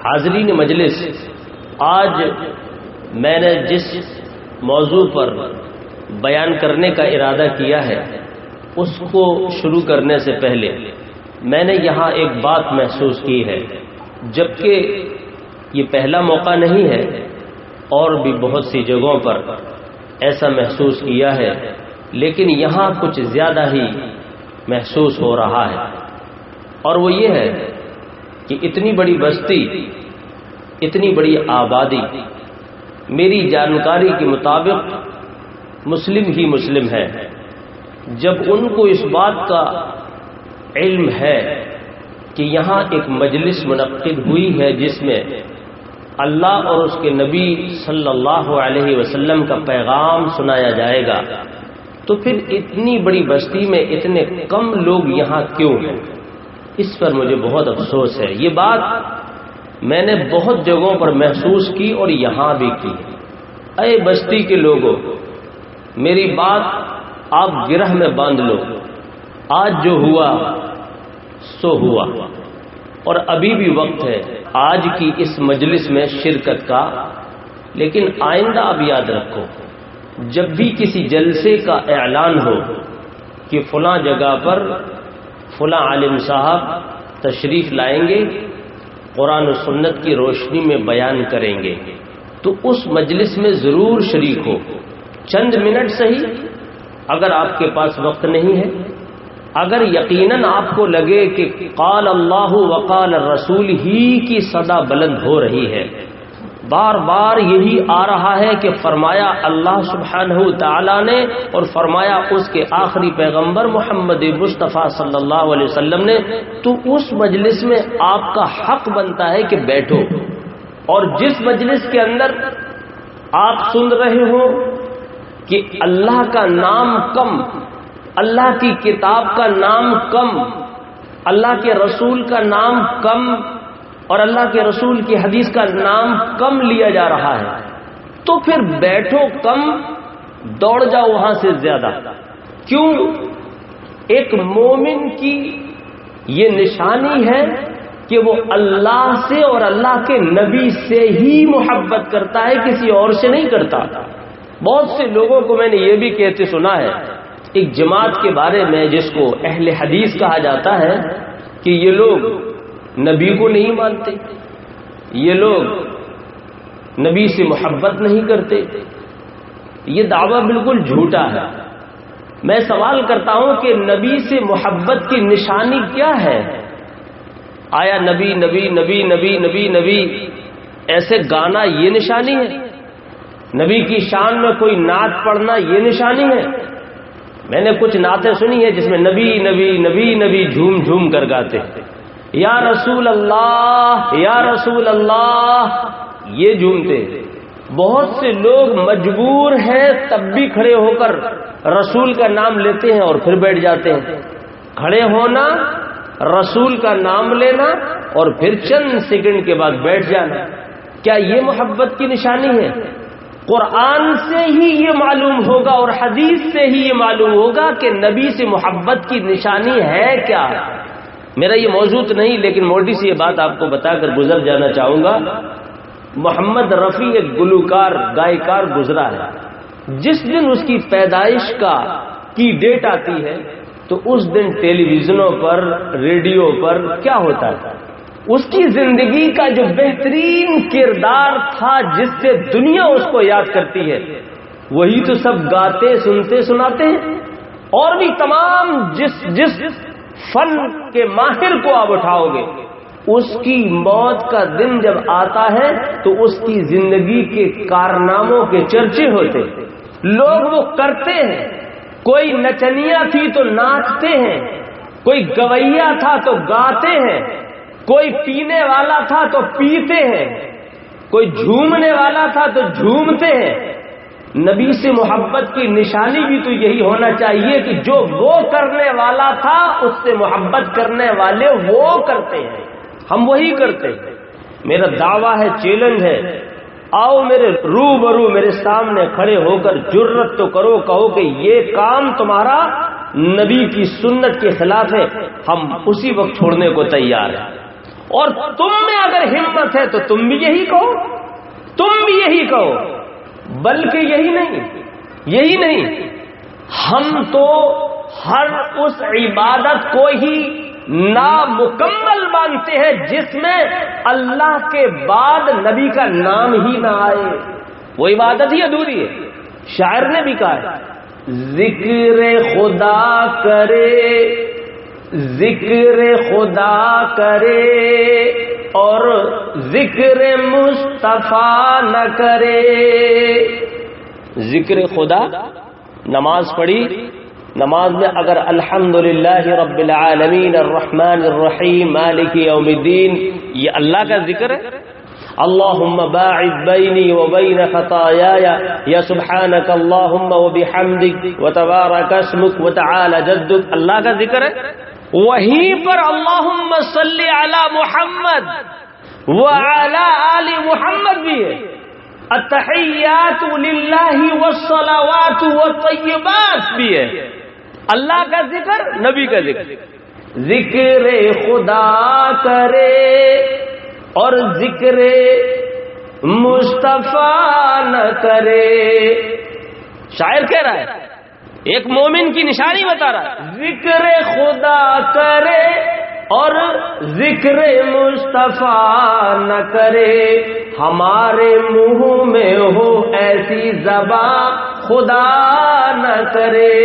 حاضرین مجلس، آج میں نے جس موضوع پر بیان کرنے کا ارادہ کیا ہے اس کو شروع کرنے سے پہلے میں نے یہاں ایک بات محسوس کی ہے، جبکہ یہ پہلا موقع نہیں ہے، اور بھی بہت سی جگہوں پر ایسا محسوس کیا ہے، لیکن یہاں کچھ زیادہ ہی محسوس ہو رہا ہے، اور وہ یہ ہے کہ اتنی بڑی بستی، اتنی بڑی آبادی میری جانکاری کے مطابق مسلم ہی مسلم ہے۔ جب ان کو اس بات کا علم ہے کہ یہاں ایک مجلس منعقد ہوئی ہے جس میں اللہ اور اس کے نبی صلی اللہ علیہ وسلم کا پیغام سنایا جائے گا، تو پھر اتنی بڑی بستی میں اتنے کم لوگ یہاں کیوں ہیں؟ اس پر مجھے بہت افسوس ہے۔ یہ بات میں نے بہت جگہوں پر محسوس کی اور یہاں بھی کی۔ اے بستی کے لوگوں، میری بات آپ گرہ میں باندھ لو، آج جو ہوا سو ہوا، اور ابھی بھی وقت ہے آج کی اس مجلس میں شرکت کا، لیکن آئندہ اب یاد رکھو، جب بھی کسی جلسے کا اعلان ہو کہ فلاں جگہ پر فلاں عالم صاحب تشریف لائیں گے، قرآن و سنت کی روشنی میں بیان کریں گے، تو اس مجلس میں ضرور شریک ہو، چند منٹ صحیح، اگر آپ کے پاس وقت نہیں ہے، اگر یقیناً آپ کو لگے کہ قال اللہ وقال الرسول ہی کی صدا بلند ہو رہی ہے، بار بار یہی آ رہا ہے کہ فرمایا اللہ سبحانہ تعالی نے اور فرمایا اس کے آخری پیغمبر محمد مصطفیٰ صلی اللہ علیہ وسلم نے، تو اس مجلس میں آپ کا حق بنتا ہے کہ بیٹھو، اور جس مجلس کے اندر آپ سن رہے ہو کہ اللہ کا نام کم، اللہ کی کتاب کا نام کم، اللہ کے رسول کا نام کم، اور اللہ کے رسول کی حدیث کا نام کم لیا جا رہا ہے، تو پھر بیٹھو کم، دوڑ جاؤ وہاں سے زیادہ۔ کیوں؟ ایک مومن کی یہ نشانی ہے کہ وہ اللہ سے اور اللہ کے نبی سے ہی محبت کرتا ہے، کسی اور سے نہیں کرتا۔ بہت سے لوگوں کو میں نے یہ بھی کہتے سنا ہے، ایک جماعت کے بارے میں جس کو اہل حدیث کہا جاتا ہے، کہ یہ لوگ نبی کو نہیں مانتے، یہ لوگ نبی سے محبت نہیں کرتے۔ یہ دعویٰ بالکل جھوٹا ہے۔ میں سوال کرتا ہوں کہ نبی سے محبت کی نشانی کیا ہے؟ آیا نبی نبی نبی نبی نبی نبی ایسے گانا یہ نشانی ہے؟ نبی کی شان میں کوئی نعت پڑھنا یہ نشانی ہے؟ میں نے کچھ نعتیں سنی ہیں جس میں نبی نبی نبی نبی جھوم جھوم کر گاتے ہیں، یا رسول اللہ یا رسول اللہ، یہ جھومتے ہیں۔ بہت سے لوگ مجبور ہیں تب بھی کھڑے ہو کر رسول کا نام لیتے ہیں اور پھر بیٹھ جاتے ہیں۔ کھڑے ہونا، رسول کا نام لینا، اور پھر چند سیکنڈ کے بعد بیٹھ جانا، کیا یہ محبت کی نشانی ہے؟ قرآن سے ہی یہ معلوم ہوگا اور حدیث سے ہی یہ معلوم ہوگا کہ نبی سے محبت کی نشانی ہے کیا۔ میرا یہ موضوع نہیں، لیکن موٹی سی یہ بات آپ کو بتا کر گزر جانا چاہوں گا۔ محمد رفیع ایک گلوکار گائیکار گزرا ہے، جس دن اس کی پیدائش کی ڈیٹ آتی ہے تو اس دن ٹیلی ویژنوں پر، ریڈیو پر کیا ہوتا ہے؟ اس کی زندگی کا جو بہترین کردار تھا جس سے دنیا اس کو یاد کرتی ہے، وہی تو سب گاتے سنتے سناتے ہیں۔ اور بھی تمام جس فن کے ماہر کو آپ اٹھاؤ گے، اس کی موت کا دن جب آتا ہے تو اس کی زندگی کے کارناموں کے چرچے ہوتے ہیں، لوگ وہ کرتے ہیں۔ کوئی نچنیا تھی تو ناچتے ہیں، کوئی گویا تھا تو گاتے ہیں، کوئی پینے والا تھا تو پیتے ہیں، کوئی جھومنے والا تھا تو جھومتے ہیں۔ نبی سے محبت کی نشانی بھی تو یہی ہونا چاہیے کہ جو وہ کرنے والا تھا اس سے محبت کرنے والے وہ کرتے ہیں، ہم وہی کرتے ہیں۔ میرا دعویٰ ہے، چیلنج ہے، آؤ میرے روبرو، میرے سامنے کھڑے ہو کر جرت تو کرو، کہو کہ یہ کام تمہارا نبی کی سنت کے خلاف ہے، ہم اسی وقت چھوڑنے کو تیار ہیں۔ اور تم میں اگر ہمت حکمت ہے تو تم بھی یہی کہو، تم بھی یہی کہو۔ بلکہ یہی نہیں، ہم تو ہر اس عبادت کو ہی نامکمل مانتے ہیں جس میں اللہ کے بعد نبی کا نام ہی نہ آئے، وہ عبادت ہی ادھوری ہے۔ شاعر نے بھی کہا ہے، ذکر خدا کرے، ذکر خدا کرے اور ذکر مصطفیٰ نہ کرے۔ ذکر خدا، نماز پڑھی، نماز میں اگر الحمدللہ رب العالمین الرحمن الرحیم مالک یوم الدین، یہ اللہ کا ذکر ہے۔ اللہم باعد بینی و بین خطایای یا سبحانک اللہم و بحمدک و تبارک اسمک و تعالی جدک، اللہ کا ذکر ہے۔ وہیں پر اللہم صلی علی محمد وعلی آل محمد بھی ہے، التحیات للہ والصلوات والطیبات بھی ہے۔ اللہ کا ذکر، نبی کا ذکر، ذکر خدا کرے اور ذکر مصطفیٰ نہ کرے۔ شاعر کہہ رہا ہے، ایک مومن کی نشانی بتا رہا ہے، ذکر خدا کرے اور ذکر مصطفیٰ نہ کرے، ہمارے منہ میں ہو ایسی زبان خدا نہ کرے۔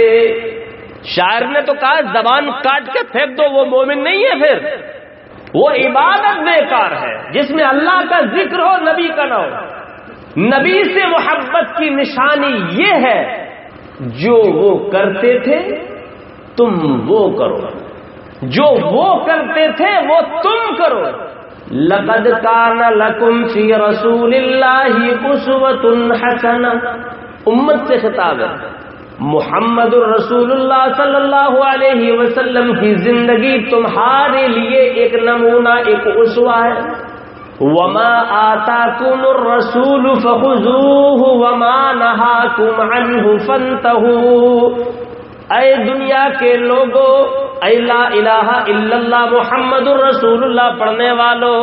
شاعر نے تو کہا زبان کاٹ کے پھینک دو، وہ مومن نہیں ہے، پھر وہ عبادت بیکار ہے جس میں اللہ کا ذکر ہو، نبی کا نہ ہو۔ نبی سے محبت کی نشانی یہ ہے، جو وہ کرتے تھے تم وہ کرو، جو وہ کرتے تھے وہ تم کرو۔ لقد کان لکم فی رسول اللہ اسوۃ حسنہ، امت سے خطاب ہے، محمد الرسول اللہ صلی اللہ علیہ وسلم کی زندگی تمہارے لیے ایک نمونہ، ایک اسوہ ہے۔ وما آتاکم الرسول فخذوہ وما نہاکم عنہ فانتہوا، اے دنیا کے لوگوں، اے لا الہ الا اللہ محمد الرسول اللہ پڑھنے والوں،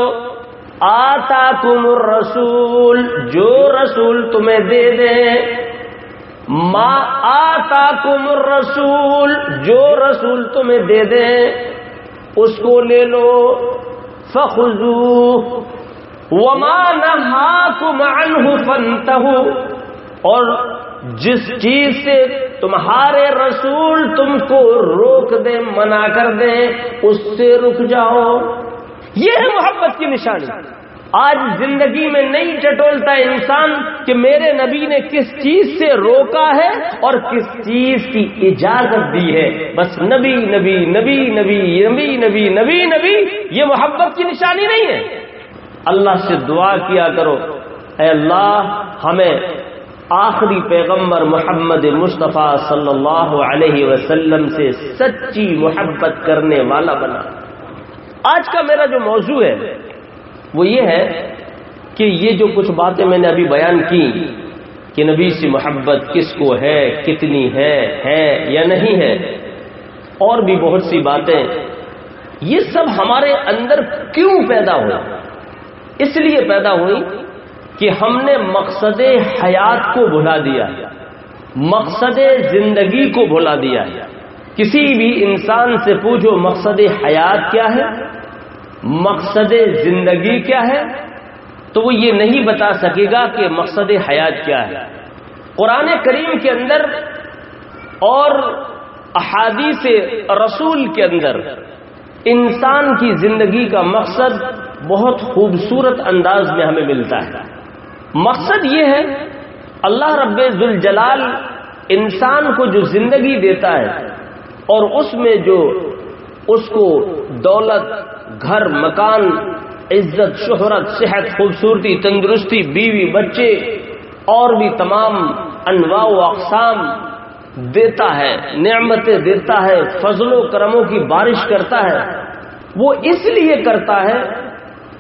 آتاکم الرسول، جو رسول تمہیں دے دیں، ما آتاکم الرسول، جو رسول تمہیں دے دیں اس کو لے لو، فخذوہ وما نہاکم عنہ فانتہوا، اور جس چیز سے تمہارے رسول تم کو روک دیں، منع کر دیں، اس سے رک جاؤ۔ یہ ہے محبت کی نشانی۔ آج زندگی میں نہیں ٹٹولتا انسان کہ میرے نبی نے کس چیز سے روکا ہے اور کس چیز کی اجازت دی ہے، بس نبی نبی نبی نبی نبی نبی نبی نبی، یہ محبت کی نشانی نہیں ہے۔ اللہ سے دعا کیا کرو، اے اللہ ہمیں آخری پیغمبر محمد مصطفیٰ صلی اللہ علیہ وسلم سے سچی محبت کرنے والا بنا۔ آج کا میرا جو موضوع ہے وہ یہ ہے کہ یہ جو کچھ باتیں میں نے ابھی بیان کی کہ نبی سے محبت کس کو ہے، کتنی ہے یا نہیں ہے، اور بھی بہت سی باتیں، یہ سب ہمارے اندر کیوں پیدا ہوئی؟ اس لیے پیدا ہوئی کہ ہم نے مقصد حیات کو بھلا دیا، مقصد زندگی کو بھلا دیا۔ کسی بھی انسان سے پوچھو مقصد حیات کیا ہے، مقصد زندگی کیا ہے، تو وہ یہ نہیں بتا سکے گا کہ مقصد حیات کیا ہے۔ قرآن کریم کے اندر اور احادیث رسول کے اندر انسان کی زندگی کا مقصد بہت خوبصورت انداز میں ہمیں ملتا ہے۔ مقصد یہ ہے، اللہ رب ذوالجلال انسان کو جو زندگی دیتا ہے اور اس میں جو اس کو دولت، گھر، مکان، عزت، شہرت، صحت، خوبصورتی، تندرستی، بیوی، بچے اور بھی تمام انواع و اقسام دیتا ہے، نعمتیں دیتا ہے، فضل و کرموں کی بارش کرتا ہے، وہ اس لیے کرتا ہے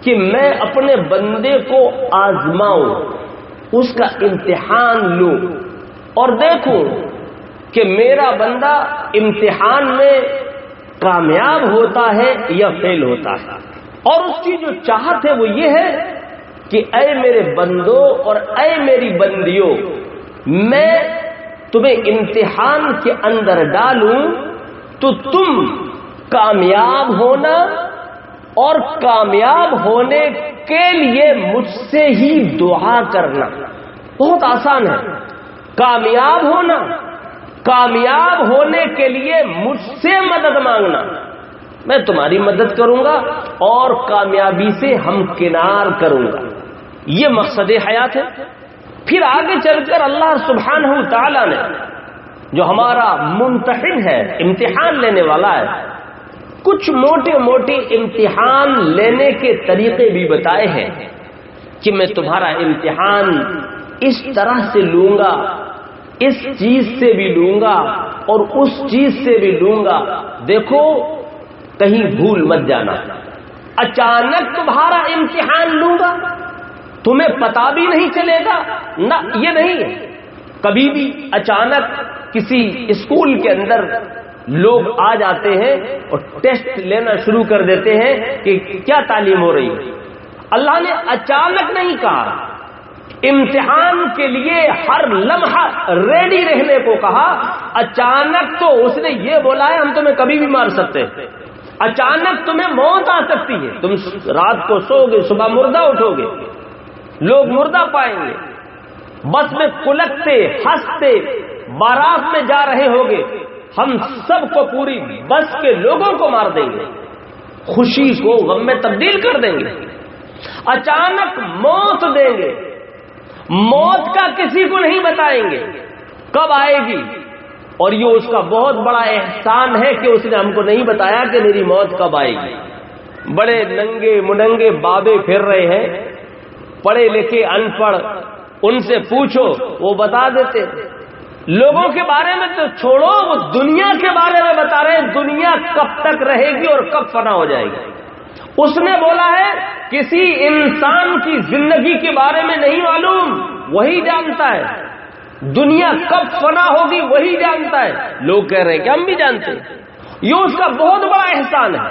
کہ میں اپنے بندے کو آزماؤں، اس کا امتحان لوں اور دیکھوں کہ میرا بندہ امتحان میں کامیاب ہوتا ہے یا فیل ہوتا ہے۔ اور اس کی جو چاہت ہے وہ یہ ہے کہ اے میرے بندو اور اے میری بندیوں، میں تمہیں امتحان کے اندر ڈالوں تو تم کامیاب ہونا اور کامیاب ہونے کے لیے مجھ سے ہی دعا کرنا۔ بہت آسان ہے، کامیاب ہونا، کامیاب ہونے کے لیے مجھ سے مدد مانگنا، میں تمہاری مدد کروں گا اور کامیابی سے ہمکنار کروں گا۔ یہ مقصد حیات ہے۔ پھر آگے چل کر اللہ سبحانہ تعالی نے جو ہمارا ممتحن ہے، امتحان لینے والا ہے، کچھ موٹے موٹے امتحان لینے کے طریقے بھی بتائے ہیں کہ میں تمہارا امتحان اس طرح سے لوں گا، اس چیز سے بھی لوں گا اور اس چیز سے بھی لوں گا۔ دیکھو کہیں بھول مت جانا، اچانک تمہارا امتحان لوں گا، تمہیں پتا بھی نہیں چلے گا نہ، یہ نہیں ہے۔ کبھی بھی اچانک کسی اسکول کے اندر لوگ آ جاتے ہیں اور ٹیسٹ لینا شروع کر دیتے ہیں کہ کیا تعلیم ہو رہی ہے۔ اللہ نے اچانک نہیں کہا، امتحان کے لیے ہر لمحہ ریڈی رہنے کو کہا۔ اچانک تو اس نے یہ بولا ہے ہم تمہیں کبھی بھی مار سکتے ہیں، اچانک تمہیں موت آ سکتی ہے، تم رات کو سو گے صبح مردہ اٹھو گے، لوگ مردہ پائیں گے، بس میں کلکتے ہنستے بارات میں جا رہے ہوگے، ہم سب کو پوری بس کے لوگوں کو مار دیں گے، خوشی کو غم میں تبدیل کر دیں گے، اچانک موت دیں گے، موت کا کسی کو نہیں بتائیں گے کب آئے گی، اور یہ اس کا بہت بڑا احسان ہے کہ اس نے ہم کو نہیں بتایا کہ میری موت کب آئے گی۔ بڑے ننگے مننگے بابے پھر رہے ہیں، پڑھے لکھے ان پڑھ، ان سے پوچھو وہ بتا دیتے۔ لوگوں کے بارے میں تو چھوڑو، وہ دنیا کے بارے میں بتا رہے ہیں، دنیا کب تک رہے گی اور کب فنا ہو جائے گی۔ اس نے بولا ہے کسی انسان کی زندگی کے بارے میں نہیں معلوم، وہی جانتا ہے، دنیا کب فنا ہوگی وہی جانتا ہے۔ لوگ کہہ رہے ہیں کہ ہم بھی جانتے ہیں، یہ اس کا بہت بڑا احسان ہے۔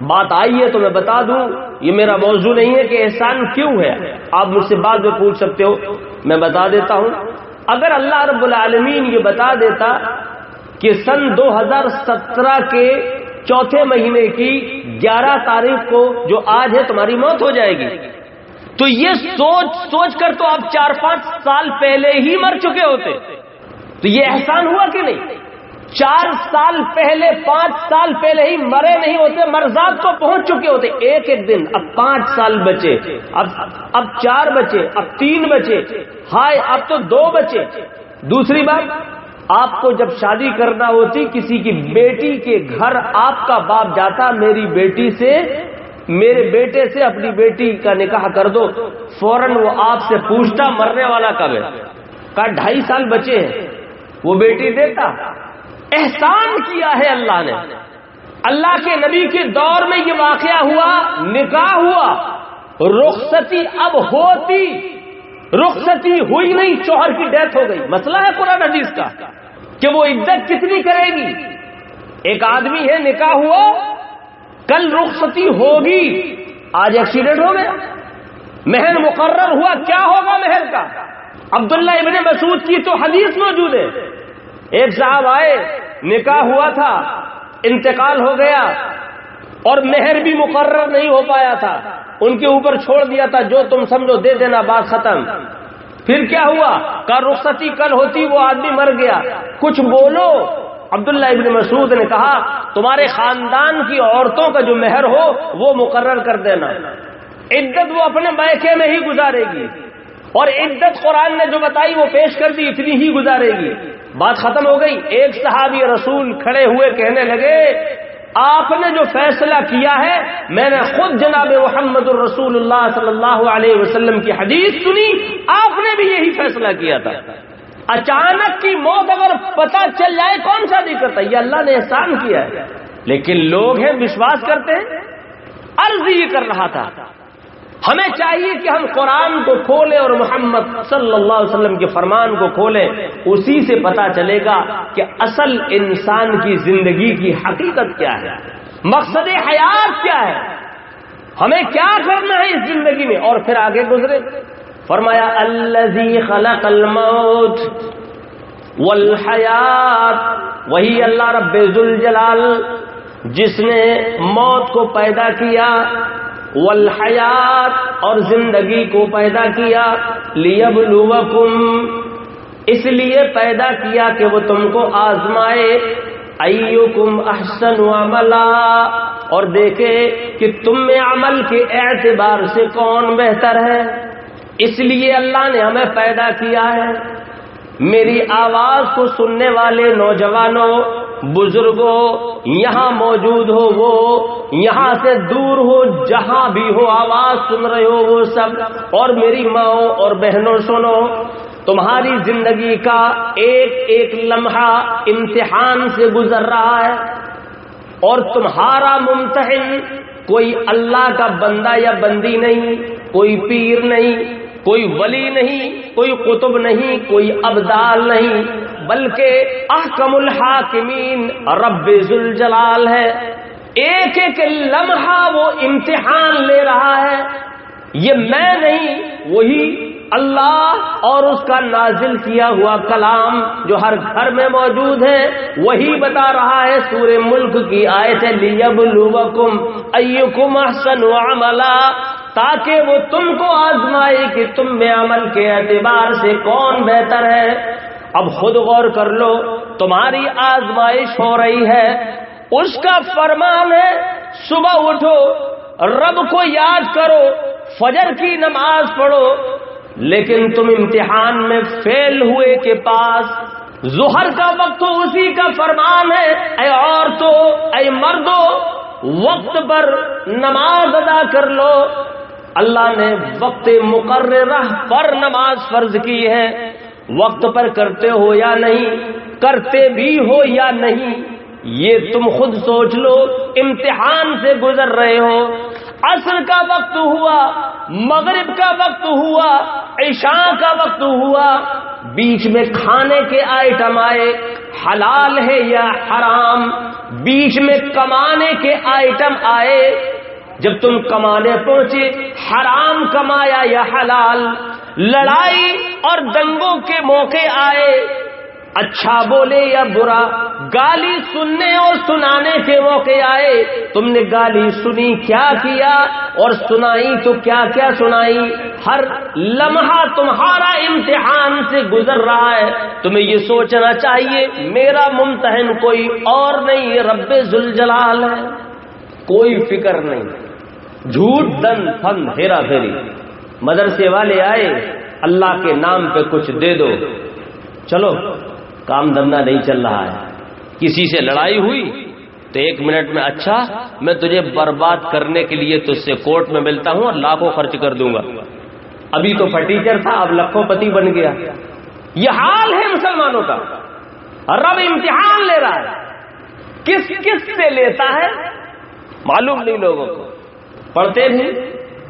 بات آئی ہے تو میں بتا دوں، یہ میرا موضوع نہیں ہے کہ احسان کیوں ہے، آپ مجھ سے بعد میں پوچھ سکتے ہو، میں بتا دیتا ہوں۔ اگر اللہ رب العالمین یہ بتا دیتا کہ سن 2017 کے چوتھے مہینے کی 11 تاریخ کو جو آج ہے تمہاری موت ہو جائے گی، تو یہ سوچ کر تو آپ 4-5 سال پہلے ہی مر چکے ہوتے، تو یہ احسان ہوا کہ نہیں؟ 4 سال پہلے 5 سال پہلے ہی مرے نہیں ہوتے، مرزات کو پہنچ چکے ہوتے ایک ایک دن۔ اب 5 سال بچے، اب 4 بچے، اب 3 بچے، ہائے اب تو 2 بچے۔ دوسری بات، آپ کو جب شادی کرنا ہوتی کسی کی بیٹی کے گھر، آپ کا باپ جاتا میری بیٹی سے، میرے بیٹے سے اپنی بیٹی کا نکاح کر دو، فوراً وہ آپ سے پوچھتا مرنے والا کب ہے؟ کہا 2.5 سال بچے ہیں، وہ بیٹی دیتا۔ احسان کیا ہے اللہ نے۔ اللہ کے نبی کے دور میں یہ واقعہ ہوا، نکاح ہوا، رخصتی اب ہوتی، رخصتی ہوئی نہیں، شوہر کی ڈیتھ ہو گئی۔ مسئلہ ہے قرآن حدیث کا کہ وہ عدت کتنی کرے گی۔ ایک آدمی ہے، نکاح ہوا، کل رخصتی ہوگی، آج ایکسیڈنٹ ہو گیا، مہر مقرر ہوا، کیا ہوگا مہر کا؟ عبداللہ ابن مسعود کی تو حدیث موجود ہے، ایک صاحب آئے، نکاح ہوا تھا، انتقال ہو گیا اور مہر بھی مقرر نہیں ہو پایا تھا، ان کے اوپر چھوڑ دیا تھا جو تم سمجھو دے دینا، بات ختم۔ پھر کیا ہوا؟ کہ رخصتی کل ہوتی، وہ آدمی مر گیا، کچھ بولو۔ عبداللہ ابن مسعود نے کہا تمہارے خاندان کی عورتوں کا جو مہر ہو وہ مقرر کر دینا، عدت وہ اپنے میکے میں ہی گزارے گی، اور عدت قرآن نے جو بتائی وہ پیش کر دی، اتنی ہی گزارے گی۔ بات ختم ہو گئی۔ ایک صحابی رسول کھڑے ہوئے کہنے لگے آپ نے جو فیصلہ کیا ہے، میں نے خود جناب محمد الرسول اللہ صلی اللہ علیہ وسلم کی حدیث سنی، آپ نے بھی یہی فیصلہ کیا تھا۔ اچانک کی موت اگر پتہ چل جائے کون شادی کرتا ہے؟ یہ اللہ نے احسان کیا ہے، لیکن لوگ ہیں وشواس کرتے ہیں۔ عرض یہ کر رہا تھا ہمیں چاہیے کہ ہم قرآن کو کھولیں اور محمد صلی اللہ علیہ وسلم کے فرمان کو کھولیں، اسی سے پتا چلے گا کہ اصل انسان کی زندگی کی حقیقت کیا ہے، مقصد حیات کیا ہے۔ ہمیں کیا کرنا ہے اس زندگی میں، اور پھر آگے گزرے فرمایا الذی خلق الموت والحیات، وہی اللہ رب ذوالجلال جس نے موت کو پیدا کیا، والحیات اور زندگی کو پیدا کیا، لیبلوکم اس لیے پیدا کیا کہ وہ تم کو آزمائے، ایکم احسن عملا اور دیکھے کہ تم میں عمل کے اعتبار سے کون بہتر ہے۔ اس لیے اللہ نے ہمیں پیدا کیا ہے۔ میری آواز کو سننے والے نوجوانوں، بزرگوں، یہاں موجود ہو وہ، یہاں سے دور ہو، جہاں بھی ہو آواز سن رہے ہو وہ سب، اور میری ماؤں اور بہنوں سنو، تمہاری زندگی کا ایک ایک لمحہ امتحان سے گزر رہا ہے، اور تمہارا ممتحن کوئی اللہ کا بندہ یا بندی نہیں، کوئی پیر نہیں، کوئی ولی نہیں، کوئی قطب نہیں، کوئی ابدال نہیں، بلکہ احکم الحاکمین رب ذوالجلال ہے۔ ایک ایک لمحہ وہ امتحان لے رہا ہے۔ یہ میں نہیں، وہی اللہ اور اس کا نازل کیا ہوا کلام جو ہر گھر میں موجود ہے، وہی بتا رہا ہے۔ سورہ ملک کی آیت ہے لیبلوکم ایکم احسن عملا، تاکہ وہ تم کو آزمائے کہ تم میں عمل کے اعتبار سے کون بہتر ہے۔ اب خود غور کر لو، تمہاری آزمائش ہو رہی ہے، اس کا فرمان ہے صبح اٹھو، رب کو یاد کرو، فجر کی نماز پڑھو، لیکن تم امتحان میں فیل ہوئے کے پاس ظہر کا وقت ہو، اسی کا فرمان ہے اے عورتوں، اے مردوں، وقت پر نماز ادا کر لو۔ اللہ نے وقت مقررہ پر نماز فرض کی ہے، وقت پر کرتے ہو یا نہیں، کرتے بھی ہو یا نہیں، یہ تم خود سوچ لو۔ امتحان سے گزر رہے ہو، عصر کا وقت ہوا، مغرب کا وقت ہوا، عشاء کا وقت ہوا، بیچ میں کھانے کے آئٹم آئے، حلال ہے یا حرام، بیچ میں کمانے کے آئٹم آئے، جب تم کمانے پہنچے حرام کمایا یا حلال، لڑائی اور دنگوں کے موقع آئے، اچھا بولے یا برا، گالی سننے اور سنانے کے موقع آئے، تم نے گالی سنی کیا کیا اور سنائی تو کیا کیا سنائی۔ ہر لمحہ تمہارا امتحان سے گزر رہا ہے۔ تمہیں یہ سوچنا چاہیے میرا ممتحن کوئی اور نہیں، رب ذوالجلال ہے، کوئی فکر نہیں۔ جھوٹ، دن، پھن، ہیرا پھیری، مدرسے والے آئے، اللہ کے نام پہ کچھ دے دو، چلو کام دھندا نہیں چل رہا ہے۔ کسی سے لڑائی ہوئی تو 1 منٹ میں اچھا میں تجھے برباد کرنے کے لیے تجھ سے کورٹ میں ملتا ہوں اور لاکھوں خرچ کر دوں گا۔ ابھی تو فٹیچر تھا، اب لکھوں پتی بن گیا۔ یہ حال ہے مسلمانوں کا۔ رب امتحان لے رہا ہے، کس کس سے لیتا ہے معلوم نہیں، لوگوں کو پڑھتے بھی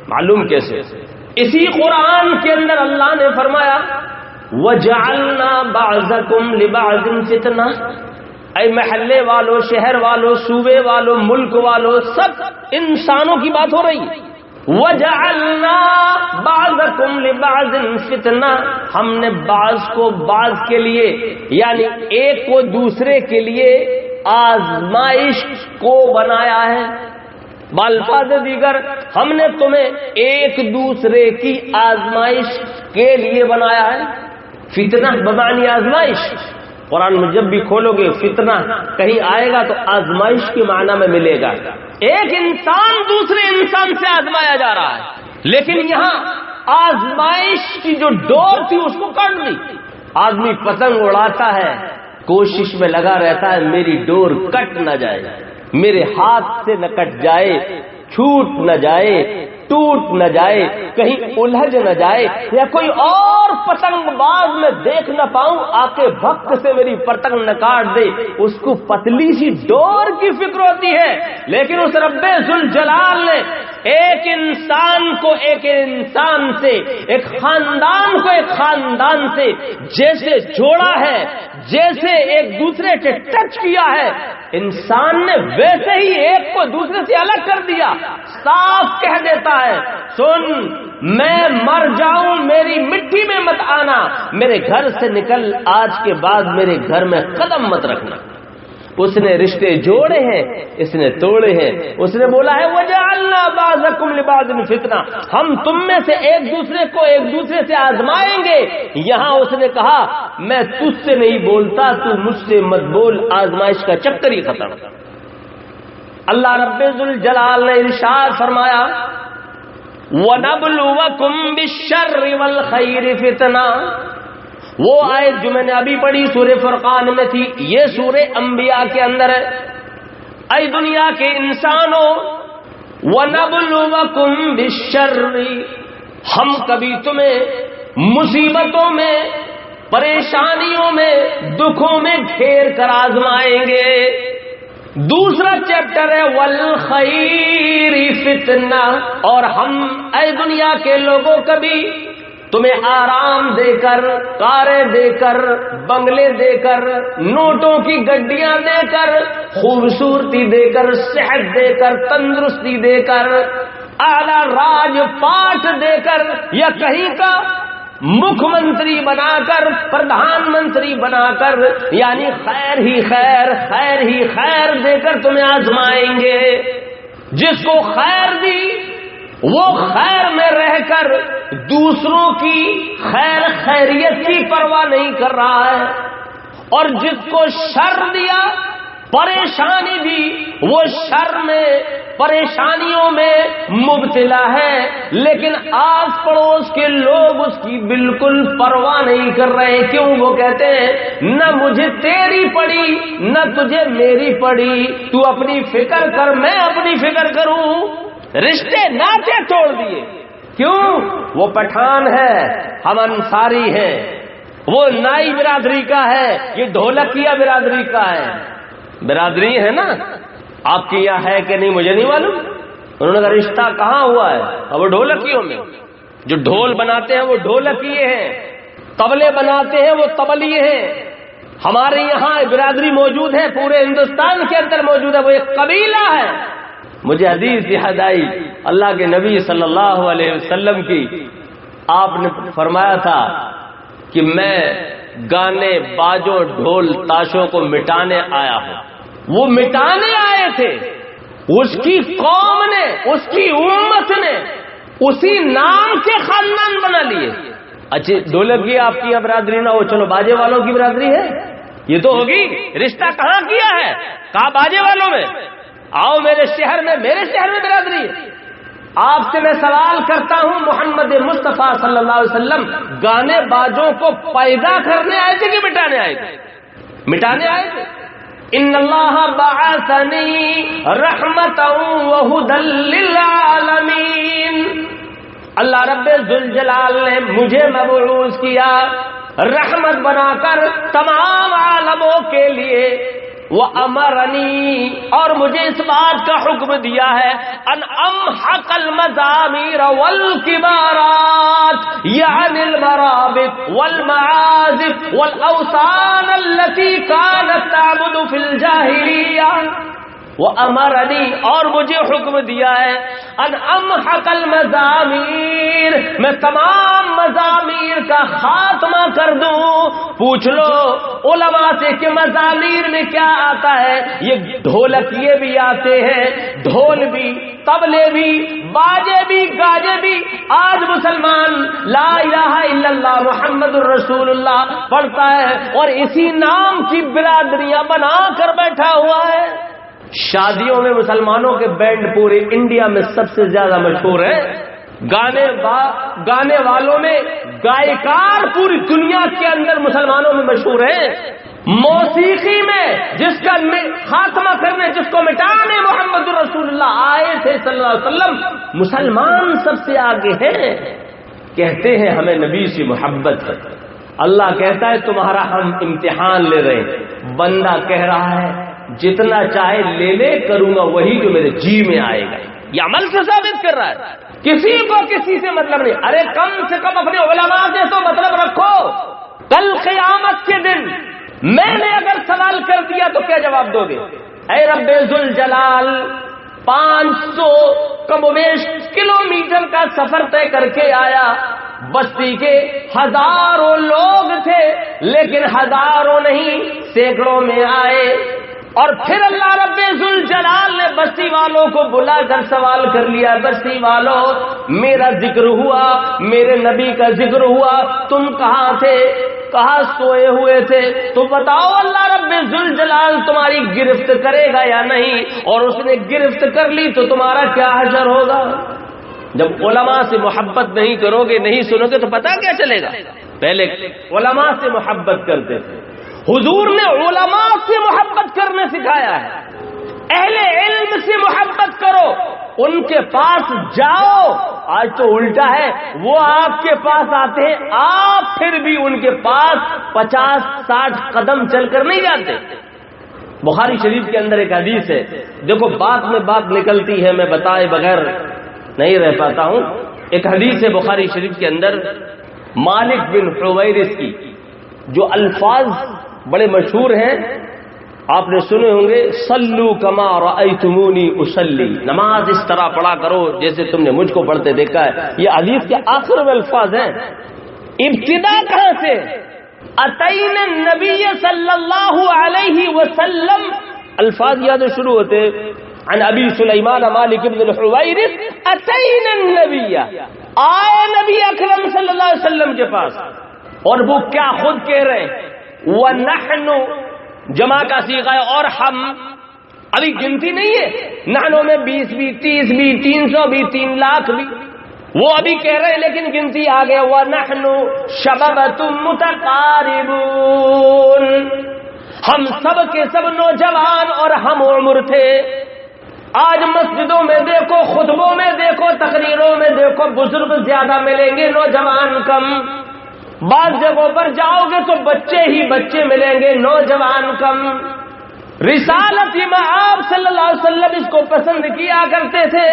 معلوم کیسے۔ اسی قرآن کے اندر اللہ نے فرمایا وَجَعَلْنَا بَعْضَكُمْ لِبَعْضٍ فِتْنَةً، اے محلے والوں، شہر والوں، صوبے والوں، ملک والوں، سب انسانوں کی بات ہو رہی ہے۔ وَجَعَلْنَا بَعْضَكُمْ لِبَعْضٍ فِتْنَةً، ہم نے بعض کو بعض کے لیے، یعنی ایک کو دوسرے کے لیے آزمائش کو بنایا ہے۔ بالفاظ دیگر ہم نے تمہیں ایک دوسرے کی آزمائش کے لیے بنایا ہے۔ فتنہ بمعنی آزمائش، قرآن میں جب بھی کھولو گے فتنہ کہیں آئے گا تو آزمائش کے معنی میں ملے گا۔ ایک انسان دوسرے انسان سے آزمایا جا رہا ہے، لیکن یہاں آزمائش کی جو ڈور تھی اس کو کاٹ دی۔ آدمی پتنگ اڑاتا ہے، کوشش میں لگا رہتا ہے میری ڈور کٹ نہ جائے، میرے ہاتھ سے نہ کٹ جائے، چھوٹ نہ جائے، ٹوٹ نہ جائے، کہیں الجھ نہ جائے یا کوئی اور پتنگ باز میں دیکھ نہ پاؤں آ کے وقت سے میری پتنگ نہ کاٹ دے، اس کو پتلی سی ڈور کی فکر ہوتی ہے۔ لیکن اس رب ذوالجلال نے ایک انسان کو ایک انسان سے، ایک خاندان کو ایک خاندان سے جیسے جوڑا ہے، جیسے ایک دوسرے سے ٹچ کیا ہے، انسان نے ویسے ہی ایک کو دوسرے سے الگ کر دیا۔ صاف کہہ دیتا ہے، سن میں مر جاؤں میری مٹی میں مت آنا، میرے گھر سے نکل، آج کے بعد میرے گھر میں قدم مت رکھنا۔ اس نے رشتے جوڑے ہیں، اس نے توڑے ہیں۔ اس نے بولا ہے وَجَعَلْنَا بَعْضَكُمْ لِبَعْضٍ فِتْنَةً، ہم تم میں سے ایک دوسرے کو ایک دوسرے سے آزمائیں گے۔ یہاں اس نے کہا میں تجھ سے نہیں بولتا، تو مجھ سے مت بول، آزمائش کا چکر ہی ختم۔ اللہ رب ذوالجلال نے ارشاد فرمایا وَنَبْلُوَكُمْ بِالشَّرِّ وَالْخَيْرِ فِتْنَةً۔ وہ آیت جو میں نے ابھی پڑھی سورہ فرقان میں تھی، یہ سورہ انبیاء کے اندر ہے۔ اے دنیا کے انسانوں، وَنَبْلُوَكُمْ بِالشَّرِّ، ہم کبھی تمہیں مصیبتوں میں، پریشانیوں میں، دکھوں میں گھیر کر آزمائیں گے۔ دوسرا چیپٹر ہے وَالْخَيْرِ فِتْنَةً، اور ہم اے دنیا کے لوگوں کبھی تمہیں آرام دے کر، کاریں دے کر، بنگلے دے کر، نوٹوں کی گڈیاں دے کر، خوبصورتی دے کر، صحت دے کر، تندرستی دے کر، اعلی راج پاٹ دے کر، یا کہیں کا مکھ منتری بنا کر، پردھان منتری بنا کر، یعنی خیر ہی خیر، خیر ہی خیر دے کر تمہیں آزمائیں گے۔ جس کو خیر دی وہ خیر میں رہ کر دوسروں کی خیر خیریت کی پرواہ نہیں کر رہا ہے، اور جس کو شر دیا، پریشانی دی، وہ شر میں، پریشانیوں میں مبتلا ہے، لیکن آس پڑوس کے لوگ اس کی بالکل پرواہ نہیں کر رہے۔ کیوں؟ وہ کہتے ہیں نہ مجھے تیری پڑی نہ تجھے میری پڑی، تو اپنی فکر کر، میں اپنی فکر کروں۔ رشتے ناطے توڑ دیے۔ کیوں؟ وہ پٹھان ہے، ہم انصاری ہیں، وہ نائی برادری کا ہے، یہ ڈھولکیا برادری کا ہے۔ برادری ہے نا، آپ کی یہاں ہے کہ نہیں مجھے نہیں معلوم۔ انہوں نے کہا رشتہ کہاں ہوا ہے؟ اب وہ ڈھولکیوں میں، جو ڈھول بناتے ہیں وہ ڈھولکیے ہیں، طبلے بناتے ہیں وہ طبلیے ہیں۔ ہمارے یہاں برادری موجود ہے، پورے ہندوستان کے اندر موجود ہے، وہ ایک قبیلہ ہے۔ مجھے حدیث یاد آئی اللہ کے نبی صلی اللہ علیہ وسلم کی، آپ نے فرمایا تھا کہ میں گانے باجوں ڈھول تاشوں کو مٹانے آیا ہوں۔ وہ مٹانے آئے تھے، اس کی قوم نے، اس کی امت نے اسی نام کے خاندان بنا لیے۔ اچھا ڈھولکی آپ کی برادری نہ ہو، چلو باجے والوں کی برادری ہے، یہ تو ہوگی۔ رشتہ کہاں کیا ہے؟ کہاں باجے والوں میں؟ آؤ میرے شہر میں، میرے شہر میں برادری ہے۔ آپ سے میں سوال کرتا ہوں، محمد مصطفیٰ صلی اللہ علیہ وسلم گانے بازوں کو پیدا کرنے آئے تھے کہ مٹانے آئے تھے؟ مٹانے آئے تھے۔ ان اللہ بعثنی رحمتا وہدی للعالمین، اللہ رب ذوالجلال نے مجھے مبعوث کیا رحمت بنا کر تمام عالموں کے لیے۔ وَأَمَرَنِي، اور مجھے اس بات کا حکم دیا ہے ان امحق المزامیر والکبارات، یعنی المرابط والمعازف والاوثان التي كانت تعبد في الجاہلیہ۔ وَأَمَرَنِي، اور مجھے حکم دیا ہے ان امحق المزامیر، میں تمام مزامیر کا خاتمہ کر دوں۔ پوچھ لو علماء سے کہ مزامیر میں کیا آتا ہے؟ یہ ڈھولکیے بھی آتے ہیں، ڈھول بھی، طبلے بھی، باجے بھی، گاجے بھی۔ آج مسلمان لا الہ الا اللہ محمد الرسول اللہ پڑھتا ہے اور اسی نام کی برادریاں بنا کر بیٹھا ہوا ہے۔ شادیوں میں مسلمانوں کے بینڈ پورے انڈیا میں سب سے زیادہ مشہور ہے۔ گانے والوں میں گائیکار پوری دنیا کے اندر مسلمانوں میں مشہور ہیں۔ موسیقی میں جس کا خاتمہ کرنے، جس کو مٹانے محمد رسول اللہ آئے تھے صلی اللہ علیہ وسلم، مسلمان سب سے آگے ہیں، کہتے ہیں ہمیں نبی سے محبت ہے۔ اللہ کہتا ہے تمہارا ہم امتحان لے رہے ہیں، بندہ کہہ رہا ہے جتنا چاہے لے لے، کروں گا وہی جو میرے جی میں آئے گا، یہ عمل سے ثابت کر رہا ہے، کسی کو کسی سے مطلب نہیں۔ ارے کم سے کم اپنے علماء سے تو مطلب رکھو۔ کل قیامت کے دن میں نے اگر سوال کر دیا تو کیا جواب دو گے؟ اے رب ذوالجلال، 500 کم و بیش کلومیٹر کا سفر طے کر کے آیا، بستی کے ہزاروں لوگ تھے لیکن ہزاروں نہیں سینکڑوں میں آئے، اور پھر اللہ رب ذوالجلال نے بستی والوں کو بلا کر سوال کر لیا، بستی والوں میرا ذکر ہوا، میرے نبی کا ذکر ہوا، تم کہاں تھے؟ کہاں سوئے ہوئے تھے؟ تو بتاؤ اللہ رب ذوالجلال تمہاری گرفت کرے گا یا نہیں؟ اور اس نے گرفت کر لی تو تمہارا کیا حشر ہوگا؟ جب علماء سے محبت نہیں کرو گے، نہیں سنو گے تو پتہ کیا چلے گا؟ پہلے علماء سے محبت کرتے تھے، حضور نے علماء سے محبت کرنے سکھایا ہے، اہل علم سے محبت کرو، ان کے پاس جاؤ۔ آج تو الٹا ہے، وہ آپ کے پاس آتے ہیں، آپ پھر بھی ان کے پاس 50-60 قدم چل کر نہیں جاتے۔ بخاری شریف کے اندر ایک حدیث ہے، دیکھو بات میں بات نکلتی ہے، میں بتائے بغیر نہیں رہ پاتا ہوں۔ ایک حدیث ہے بخاری شریف کے اندر، مالک بن حویرث کی، جو الفاظ بڑے مشہور ہیں، آپ نے سنے ہوں گے، صلو کما رأیتمونی اصلی، نماز اس طرح پڑھا کرو جیسے تم نے مجھ کو پڑھتے دیکھا ہے۔ یہ حدیث کے آخر میں الفاظ ہیں۔ ابتدا کہاں سے؟ اتینا النبی صلی اللہ علیہ وسلم، الفاظ یاد شروع ہوتے عن ابی سلیمان مالک بن الحویرث اتینا النبی، آئے نبی اکرم صلی اللہ علیہ وسلم کے پاس، اور وہ کیا خود کہہ رہے ہیں، وَنَحْنُ جمع کا صیغہ ہے، اور ہم، ابھی گنتی نہیں ہے، نحنوں میں 20 بھی، 30 بھی، 300 بھی، 3 لاکھ بھی، وہ ابھی کہہ رہے ہیں لیکن گنتی آ گیا، وَنَحْنُ شَبَبَةٌ مُتَقَارِبُونَ، ہم سب کے سب نوجوان اور ہم عمر تھے۔ آج مسجدوں میں دیکھو، خطبوں میں دیکھو، تقریروں میں دیکھو، بزرگ زیادہ ملیں گے، نوجوان کم۔ بعض جگہوں پر جاؤ گے تو بچے ہی بچے ملیں گے، نوجوان کم۔ رسالت میں آپ صلی اللہ علیہ وسلم اس کو پسند کیا کرتے تھے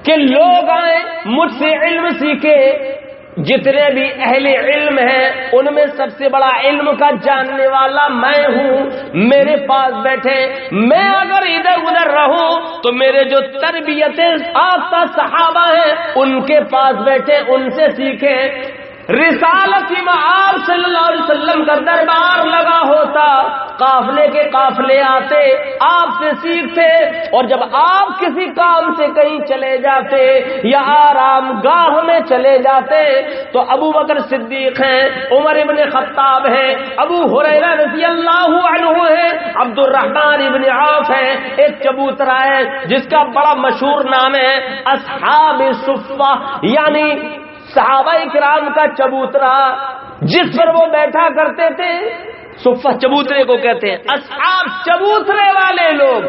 کہ لوگ آئیں مجھ سے علم سیکھے، جتنے بھی اہل علم ہیں ان میں سب سے بڑا علم کا جاننے والا میں ہوں، میرے پاس بیٹھے، میں اگر ادھر ادھر رہوں تو میرے جو تربیت یافتہ صحابہ ہیں ان کے پاس بیٹھے، ان سے سیکھیں۔ رسالت میں آپ صلی اللہ علیہ وسلم کا دربار لگا ہوتا، قافلے کے قافلے آتے، آپ سے سیکھتے، اور جب آپ کسی کام سے کہیں چلے جاتے یا آرام گاہ میں چلے جاتے تو ابو بکر صدیق ہیں، عمر ابن خطاب ہیں، ابو ہریرہ رضی اللہ عنہ ہیں، عبد الرحمن ابن عوف ہیں، ایک چبوترا ہے جس کا بڑا مشہور نام ہے اصحاب صفہ، یعنی صحابہ اکرام کا چبوترا جس پر وہ بیٹھا کرتے تھے، صفہ چبوترے کو کہتے ہیں، اصحاب چبوترے والے لوگ،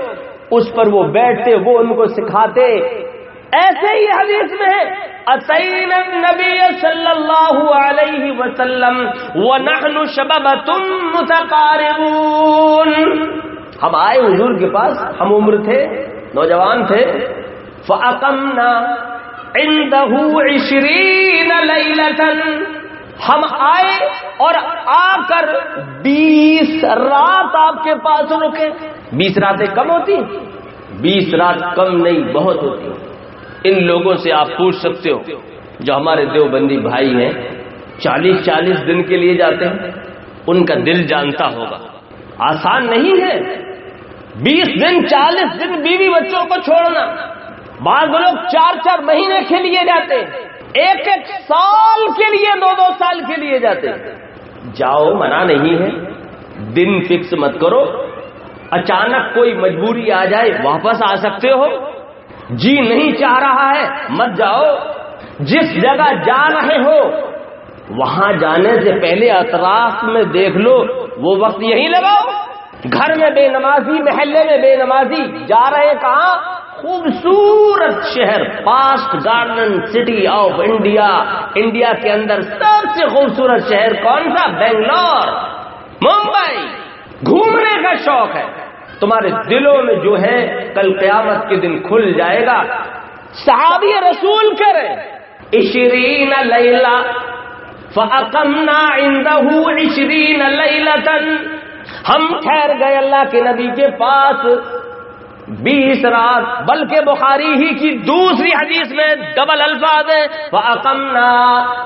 اس پر وہ بیٹھتے، وہ ان کو سکھاتے۔ ایسے ہی حدیث میں ہے اتینا النبی صلی اللہ علیہ وسلم ونحن شببۃ متقاربون، ہم آئے حضور کے پاس، ہم عمر تھے، نوجوان تھے، فاقمنا عنده 20 لیلۃ، ہم آئے اور آ کر 20 رات آپ کے پاس رکے۔ 20 راتیں کم ہوتی؟ 20 رات کم نہیں، بہت ہوتی۔ ان لوگوں سے آپ پوچھ سکتے ہو جو ہمارے دیوبندی بھائی ہیں، 40-40 دن کے لیے جاتے ہیں، ان کا دل جانتا ہوگا، آسان نہیں ہے 20 دن 40 دن بیوی بچوں کو چھوڑنا۔ بعض لوگ 4-4 مہینے کے لیے جاتے، 1-1 سال کے لیے، 2-2 سال کے لیے جاتے۔ جاؤ، منع نہیں ہے، دن فکس مت کرو، اچانک کوئی مجبوری آ جائے واپس آ سکتے ہو، جی نہیں چاہ رہا ہے مت جاؤ۔ جس جگہ جا رہے ہو وہاں جانے سے پہلے اطراف میں دیکھ لو وہ وقت یہی لگاؤ. گھر میں بے نمازی، محلے میں بے نمازی، جا رہے کہاں؟ خوبصورت شہر، past garden city of India. India کے اندر سب سے خوبصورت شہر کون سا؟ بنگلور، ممبئی. گھومنے کا شوق ہے تمہارے دلوں میں جو ہے، کل قیامت کے دن کھل جائے گا. صحابی رسول کرے 20 لیلہ فاقمنا عنده 20 لیلۃ، ہم ٹھہر گئے اللہ کے نبی کے پاس 20 رات. بلکہ بخاری ہی کی دوسری حدیث میں ڈبل الفاظ ہیں، فاقمنا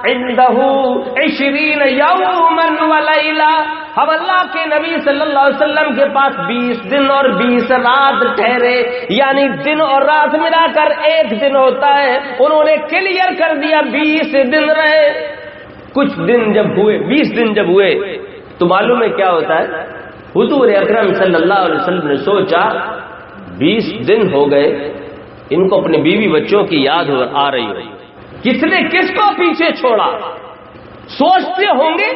عنده 20 یوما ولیلہ. ہم اللہ کے نبی صلی اللہ علیہ وسلم کے پاس 20 دن اور 20 رات ٹھہرے، یعنی دن اور رات ملا کر 1 دن ہوتا ہے. انہوں نے کلیئر کر دیا 20 دن رہے. کچھ دن جب ہوئے، 20 دن جب ہوئے تو معلوم ہے کیا ہوتا ہے؟ حضور اکرم صلی اللہ علیہ وسلم نے سوچا 20 دن ہو گئے، ان کو اپنے بیوی بچوں کی یاد آ رہی ہو، کس نے کس کو پیچھے چھوڑا. سوچتے ہوں گے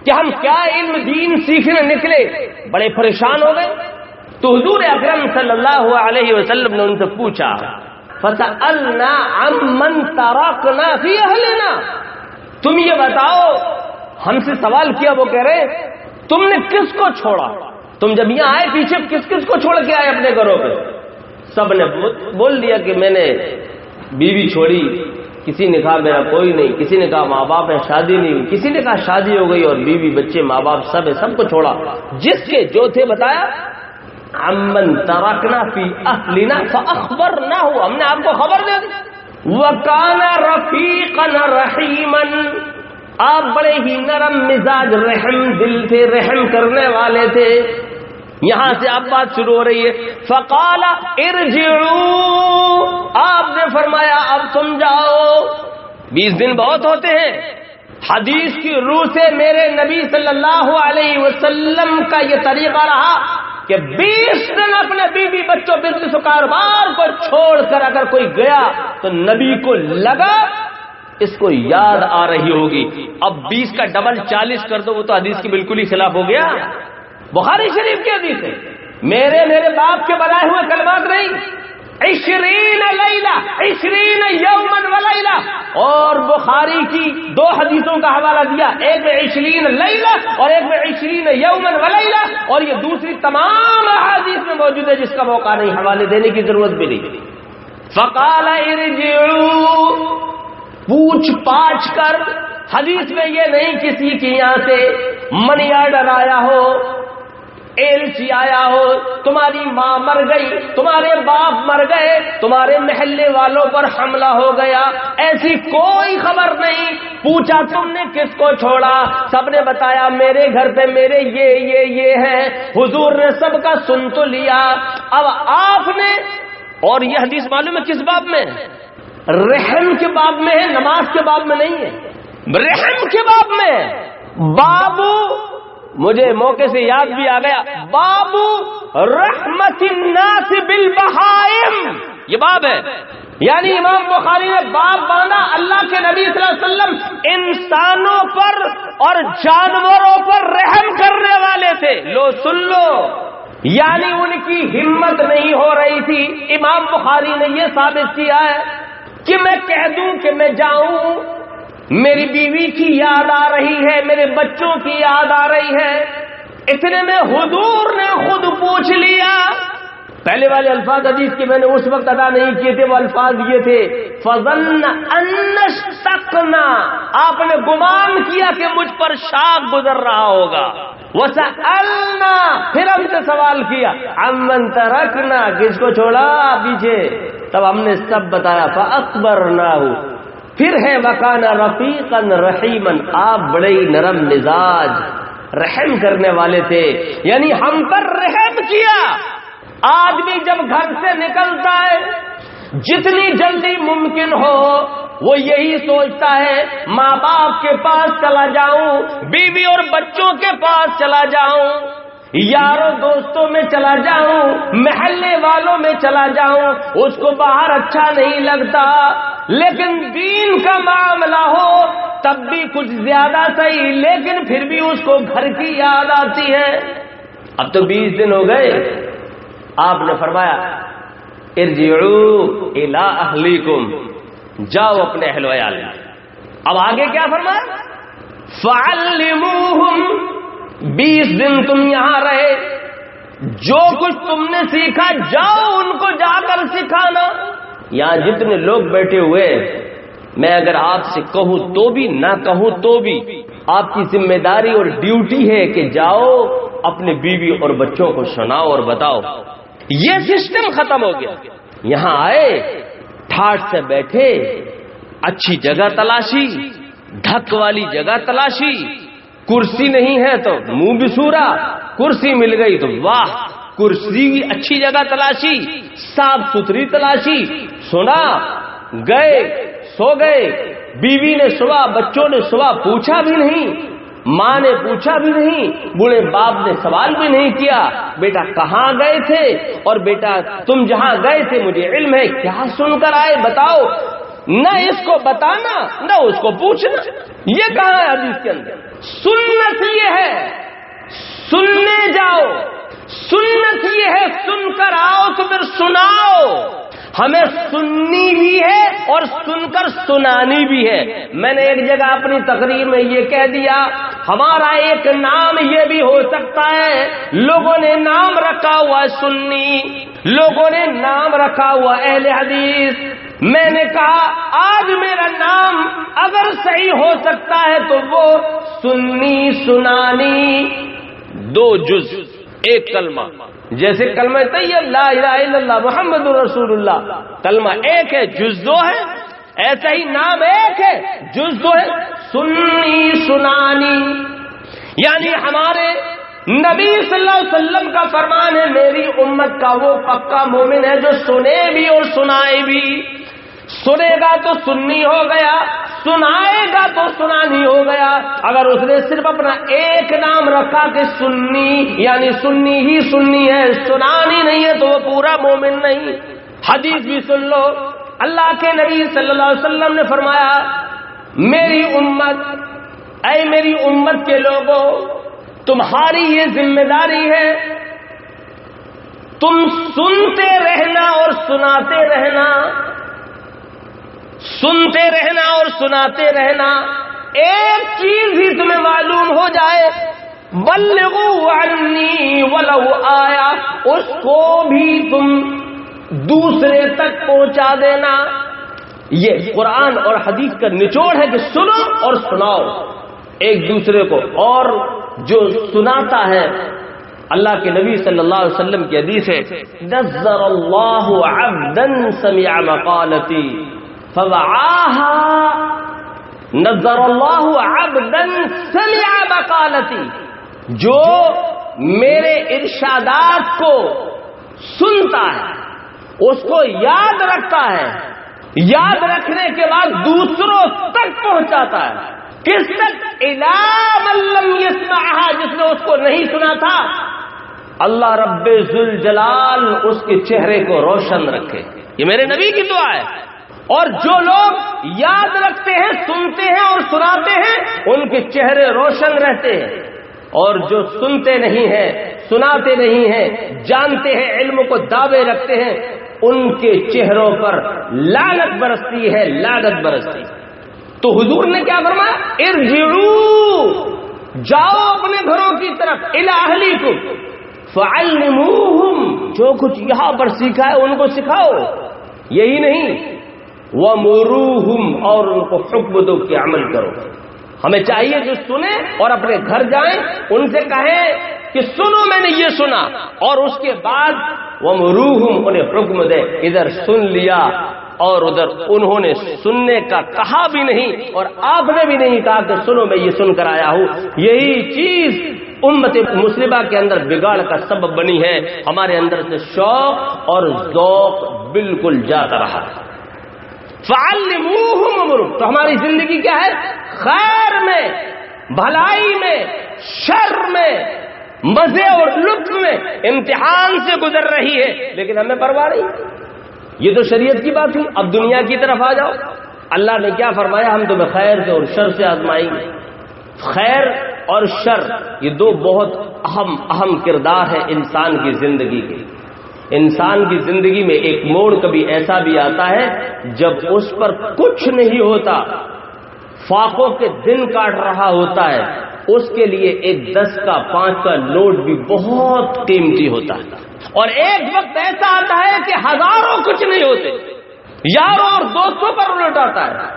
کہ ہم کیا علم دین سیکھنے نکلے، بڑے پریشان ہو گئے. تو حضور اکرم صلی اللہ علیہ وسلم نے ان سے پوچھا، فسألنا عمن ترکنا فی اہلنا، تم یہ بتاؤ، ہم سے سوال کیا. وہ کہہ رہے تم نے کس کو چھوڑا؟ تم جب یہاں آئے پیچھے کس کس کو چھوڑ کے آئے اپنے گھروں پہ؟ سب نے بول دیا کہ میں نے بیوی چھوڑی. کسی نے کہا میرا کوئی نہیں، کسی نے کہا ماں باپ ہے شادی نہیں ہوئی، کسی نے کہا شادی ہو گئی اور بیوی بچے ماں باپ سب ہے، سب کو چھوڑا. جس کے جو تھے بتایا. عمن ترکنا فی اہلنا فاخبرنہ، ہم نے آپ کو خبر دے دی. وکان رفیقا رحیما، آپ بڑے ہی نرم مزاج، رحم دل تھے، رحم کرنے والے تھے. یہاں سے اب بات شروع ہو رہی ہے. فقال ارجعوا، آپ نے فرمایا اب تم جاؤ. 20 دن بہت ہوتے ہیں. حدیث کی روح سے میرے نبی صلی اللہ علیہ وسلم کا یہ طریقہ رہا کہ 20 دن اپنے بیوی بچوں بزنس و کاروبار کو چھوڑ کر اگر کوئی گیا تو نبی کو لگا اس کو یاد آ رہی ہوگی. اب 20 کا ڈبل 40 کر دو، وہ تو حدیث کی بالکل ہی خلاف ہو گیا. بخاری شریف کی حدیث ہے، میرے باپ کے بنائے ہوئے کلمات نہیں. 20 لیلہ 20 یوما ولیلہ. اور بخاری کی 2 حدیثوں کا حوالہ دیا، ایک میں 20 لیلہ اور ایک میں 20 یوما ولیلہ، اور یہ دوسری تمام احادیث میں موجود ہے جس کا موقع نہیں، حوالے دینے کی ضرورت بھی نہیں. فقال ارجعوا، پوچھ پاچھ کر. حدیث میں یہ نہیں کسی کی یہاں سے منی آرڈر آیا ہو، ایلچی آیا ہو، تمہاری ماں مر گئی، تمہارے باپ مر گئے، تمہارے محلے والوں پر حملہ ہو گیا، ایسی کوئی خبر نہیں. پوچھا تم نے کس کو چھوڑا، سب نے بتایا میرے گھر پہ میرے یہ ہے. حضور نے سب کا سن تو لیا. اب آپ نے، اور یہ حدیث معلوم ہے کس باب میں؟ رحم کے باب میں ہے، نماز کے باب میں نہیں ہے، رحم کے باب میں. بابو، مجھے موقع سے یاد بھی آ گیا، بابو رحمت الناس بالبہائم، یہ باب ہے. یعنی امام بخاری نے باب باندھا، اللہ کے نبی صلی اللہ علیہ وسلم انسانوں پر اور جانوروں پر رحم کرنے والے تھے. لو سن لو، یعنی ان کی ہمت نہیں ہو رہی تھی. امام بخاری نے یہ ثابت کیا ہے کہ میں کہہ دوں کہ میں جاؤں، میری بیوی کی یاد آ رہی ہے، میرے بچوں کی یاد آ رہی ہے. اتنے میں حضور نے خود پوچھ لیا. پہلے والے الفاظ حدیث کے میں نے اس وقت ادا نہیں کیے تھے، وہ الفاظ یہ تھے فظن ان اشتقنا، آپ نے گمان کیا کہ مجھ پر شاق گزر رہا ہوگا. وسألنا، پھر ہم سے سوال کیا عمن ترکنا، کس کو چھوڑا پیچھے، تب ہم نے سب بتایا. فاخبرناہ، پھر ہے وکان رفیقا رحیما، آپ بڑے ہی نرم مزاج، رحم کرنے والے تھے، یعنی ہم پر رحم کیا. آدمی جب گھر سے نکلتا ہے جتنی جلدی ممکن ہو وہ یہی سوچتا ہے ماں باپ کے پاس چلا جاؤں، بیوی اور بچوں کے پاس چلا جاؤں، یاروں دوستوں میں چلا جاؤں، محلے والوں میں چلا جاؤں. اس کو باہر اچھا نہیں لگتا، لیکن دین کا معاملہ ہو تب بھی کچھ زیادہ صحیح، لیکن پھر بھی اس کو گھر کی یاد آتی ہے۔ اب تو 20 دن ہو گئے، آپ نے فرمایا ارجعوا الی اہلیکم، جاؤ اپنے اہل وعیال۔ اب آگے کیا فرمایا؟ فعلموہم، 20 دن تم یہاں رہے، جو کچھ تم نے سیکھا جاؤ ان کو جا کر سکھانا۔ یہاں جتنے لوگ بیٹھے ہوئے، میں اگر آپ سے کہوں تو بھی نہ کہوں تو بھی آپ کی ذمہ داری اور ڈیوٹی ہے کہ جاؤ اپنے بیوی اور بچوں کو سناؤ اور بتاؤ۔ یہ سسٹم ختم ہو گیا۔ یہاں آئے، ٹھاٹ سے بیٹھے، اچھی جگہ تلاشی، ڈھک والی جگہ تلاشی، کرسی نہیں ہے تو منہ بسورا، کرسی مل گئی تو واہ، کرسی کی اچھی جگہ تلاشی، صاف ستھری تلاشی، سنا، گئے، سو گئے۔ بیوی نے صبح، بچوں نے صبح پوچھا بھی نہیں، ماں نے پوچھا بھی نہیں، بوڑھے باپ نے سوال بھی نہیں کیا بیٹا کہاں گئے تھے، اور بیٹا تم جہاں گئے تھے مجھے علم ہے، کیا سن کر آئے بتاؤ۔ نہ اس کو بتانا نہ اس کو پوچھنا۔ یہ کہاں ہے حدیث کے اندر؟ سنت یہ ہے سننے جاؤ، سنت یہ ہے سن کر آؤ تو پھر سناؤ۔ ہمیں سننی بھی ہے اور سن کر سنانی بھی ہے۔ میں نے ایک جگہ اپنی تقریر میں یہ کہہ دیا، ہمارا ایک نام یہ بھی ہو سکتا ہے، لوگوں نے نام رکھا ہوا سنی، لوگوں نے نام رکھا ہوا اہل حدیث۔ میں نے کہا آج میرا نام اگر صحیح ہو سکتا ہے تو وہ سنی سنانی، 2 جز ایک کلمہ، جیسے کلمہ طیب لا الہ الا اللہ محمد رسول اللہ، کلمہ ایک ہے جز 2 ہے، ایسا ہی نام ایک ہے جز 2 ہے، سنی سنانی۔ یعنی ہمارے نبی صلی اللہ علیہ وسلم کا فرمان ہے، میری امت کا وہ پکا مومن ہے جو سنے بھی اور سنائے بھی۔ سنے گا تو سنی ہو گیا، سنائے گا تو سنانی ہو گیا۔ اگر اس نے صرف اپنا ایک نام رکھا کہ سنی، یعنی سنی ہی سنی ہے، سنانی نہیں ہے، تو وہ پورا مومن نہیں۔ حدیث بھی سن لو، اللہ کے نبی صلی اللہ علیہ وسلم نے فرمایا میری امت، اے میری امت کے لوگوں، تمہاری یہ ذمہ داری ہے، تم سنتے رہنا اور سناتے رہنا، سنتے رہنا اور سناتے رہنا۔ ایک چیز ہی تمہیں معلوم ہو جائے، بلغوا عنی ولو آیا، اس کو بھی تم دوسرے تک پہنچا دینا۔ یہ قرآن اور حدیث کا نچوڑ ہے کہ سنو اور سناؤ ایک دوسرے کو۔ اور جو سناتا ہے، اللہ کے نبی صلی اللہ علیہ وسلم کی حدیث ہے، نذر اللہ عبدا سمع مقالتی فوعاها، نذر اللہ عبدا سمع مقالتی، جو میرے ارشادات کو سنتا ہے، اس کو یاد رکھتا ہے، یاد رکھنے کے بعد دوسروں تک پہنچاتا ہے۔ کس تک؟ الی من لم یسمعها، جس نے اس کو نہیں سنا تھا۔ اللہ رب ذوالجلال اس کے چہرے کو روشن رکھے، یہ میرے نبی کی دعا ہے۔ اور جو لوگ یاد رکھتے ہیں، سنتے ہیں اور سناتے ہیں، ان کے چہرے روشن رہتے ہیں۔ اور جو سنتے نہیں ہیں، سناتے نہیں ہیں، جانتے ہیں، علم کو دعوے رکھتے ہیں، ان کے چہروں پر لعنت برستی ہے، لعنت برستی۔ تو حضور نے کیا فرمایا؟ ارجعوا، جاؤ اپنے گھروں کی طرف، الی اہلیکم فعلموہم، جو کچھ یہاں پر سیکھا ہے ان کو سکھاؤ۔ یہی نہیں، وَمُرُوهُمْ، اور ان کو حکم دو کہ عمل کرو۔ ہمیں چاہیے جو سنیں اور اپنے گھر جائیں، ان سے کہیں کہ سنو میں نے یہ سنا، اور اس کے بعد وَمُرُوهُمْ، انہیں حکم دے۔ ادھر سن لیا اور ادھر انہوں نے سننے کا کہا بھی نہیں، اور آپ نے بھی نہیں کہا کہ سنو میں یہ سن کر آیا ہوں۔ یہی چیز امت مسلمہ کے اندر بگاڑ کا سبب بنی ہے۔ ہمارے اندر سے شوق اور ذوق بالکل جاتا رہا۔ فعلموہم امرهم، تو ہماری زندگی کیا ہے؟ خیر میں، بھلائی میں، شر میں، مزے اور لطف میں، امتحان سے گزر رہی ہے، لیکن ہمیں پرواہ نہیں۔ یہ تو شریعت کی بات ہوئی۔ اب دنیا کی طرف آ جاؤ، اللہ نے کیا فرمایا؟ ہم تمہیں خیر سے اور شر سے آزمائیں گے۔ خیر اور شر یہ دو بہت اہم کردار ہے انسان کی زندگی کے۔ انسان کی زندگی میں ایک موڑ کبھی ایسا بھی آتا ہے جب اس پر کچھ نہیں ہوتا، فاقوں کے دن کاٹ رہا ہوتا ہے، اس کے لیے ایک 10 کا 5 کا نوٹ بھی بہت قیمتی ہوتا ہے۔ اور ایک وقت ایسا آتا ہے کہ ہزاروں کچھ نہیں ہوتے، یاروں اور دوستوں پر الٹ آتا ہے۔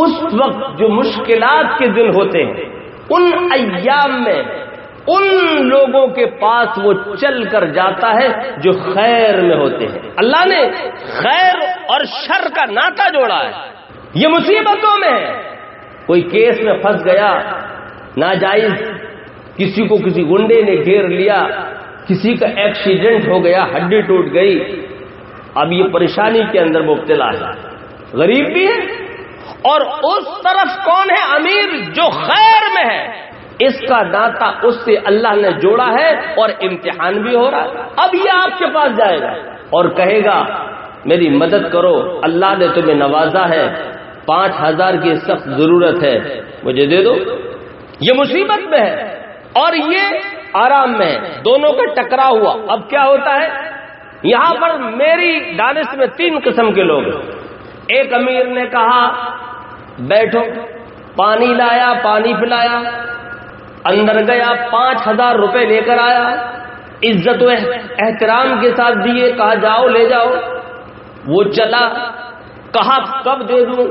اس وقت جو مشکلات کے دن ہوتے ہیں، ان ایام میں ان لوگوں کے پاس وہ چل کر جاتا ہے جو خیر میں ہوتے ہیں۔ اللہ نے خیر اور شر کا ناطہ جوڑا ہے۔ یہ مصیبتوں میں ہے، کوئی کیس میں پھنس گیا، ناجائز کسی کو کسی گنڈے نے گھیر لیا، کسی کا ایکسیڈنٹ ہو گیا، ہڈی ٹوٹ گئی، اب یہ پریشانی کے اندر مبتلا ہے، غریب بھی ہے، اور اس طرف کون ہے؟ امیر جو خیر میں ہے، اس کا ناطہ اس سے اللہ نے جوڑا ہے اور امتحان بھی ہو رہا ہے۔ اب یہ آپ کے پاس جائے گا اور کہے گا میری مدد کرو، اللہ نے تمہیں نوازا ہے، 5000 کی سخت ضرورت ہے، مجھے دے دو۔ یہ مصیبت میں ہے اور یہ آرام میں ہے، دونوں کا ٹکرا ہوا۔ اب کیا ہوتا ہے؟ یہاں پر میری دانش میں 3 قسم کے لوگ ہیں۔ ایک امیر نے کہا بیٹھو، پانی لایا، پانی پلایا، اندر گیا، 5000 روپے لے کر آیا، عزت و احترام کے ساتھ دیے، کہا جاؤ لے جاؤ۔ وہ چلا، کہا کب دے دوں؟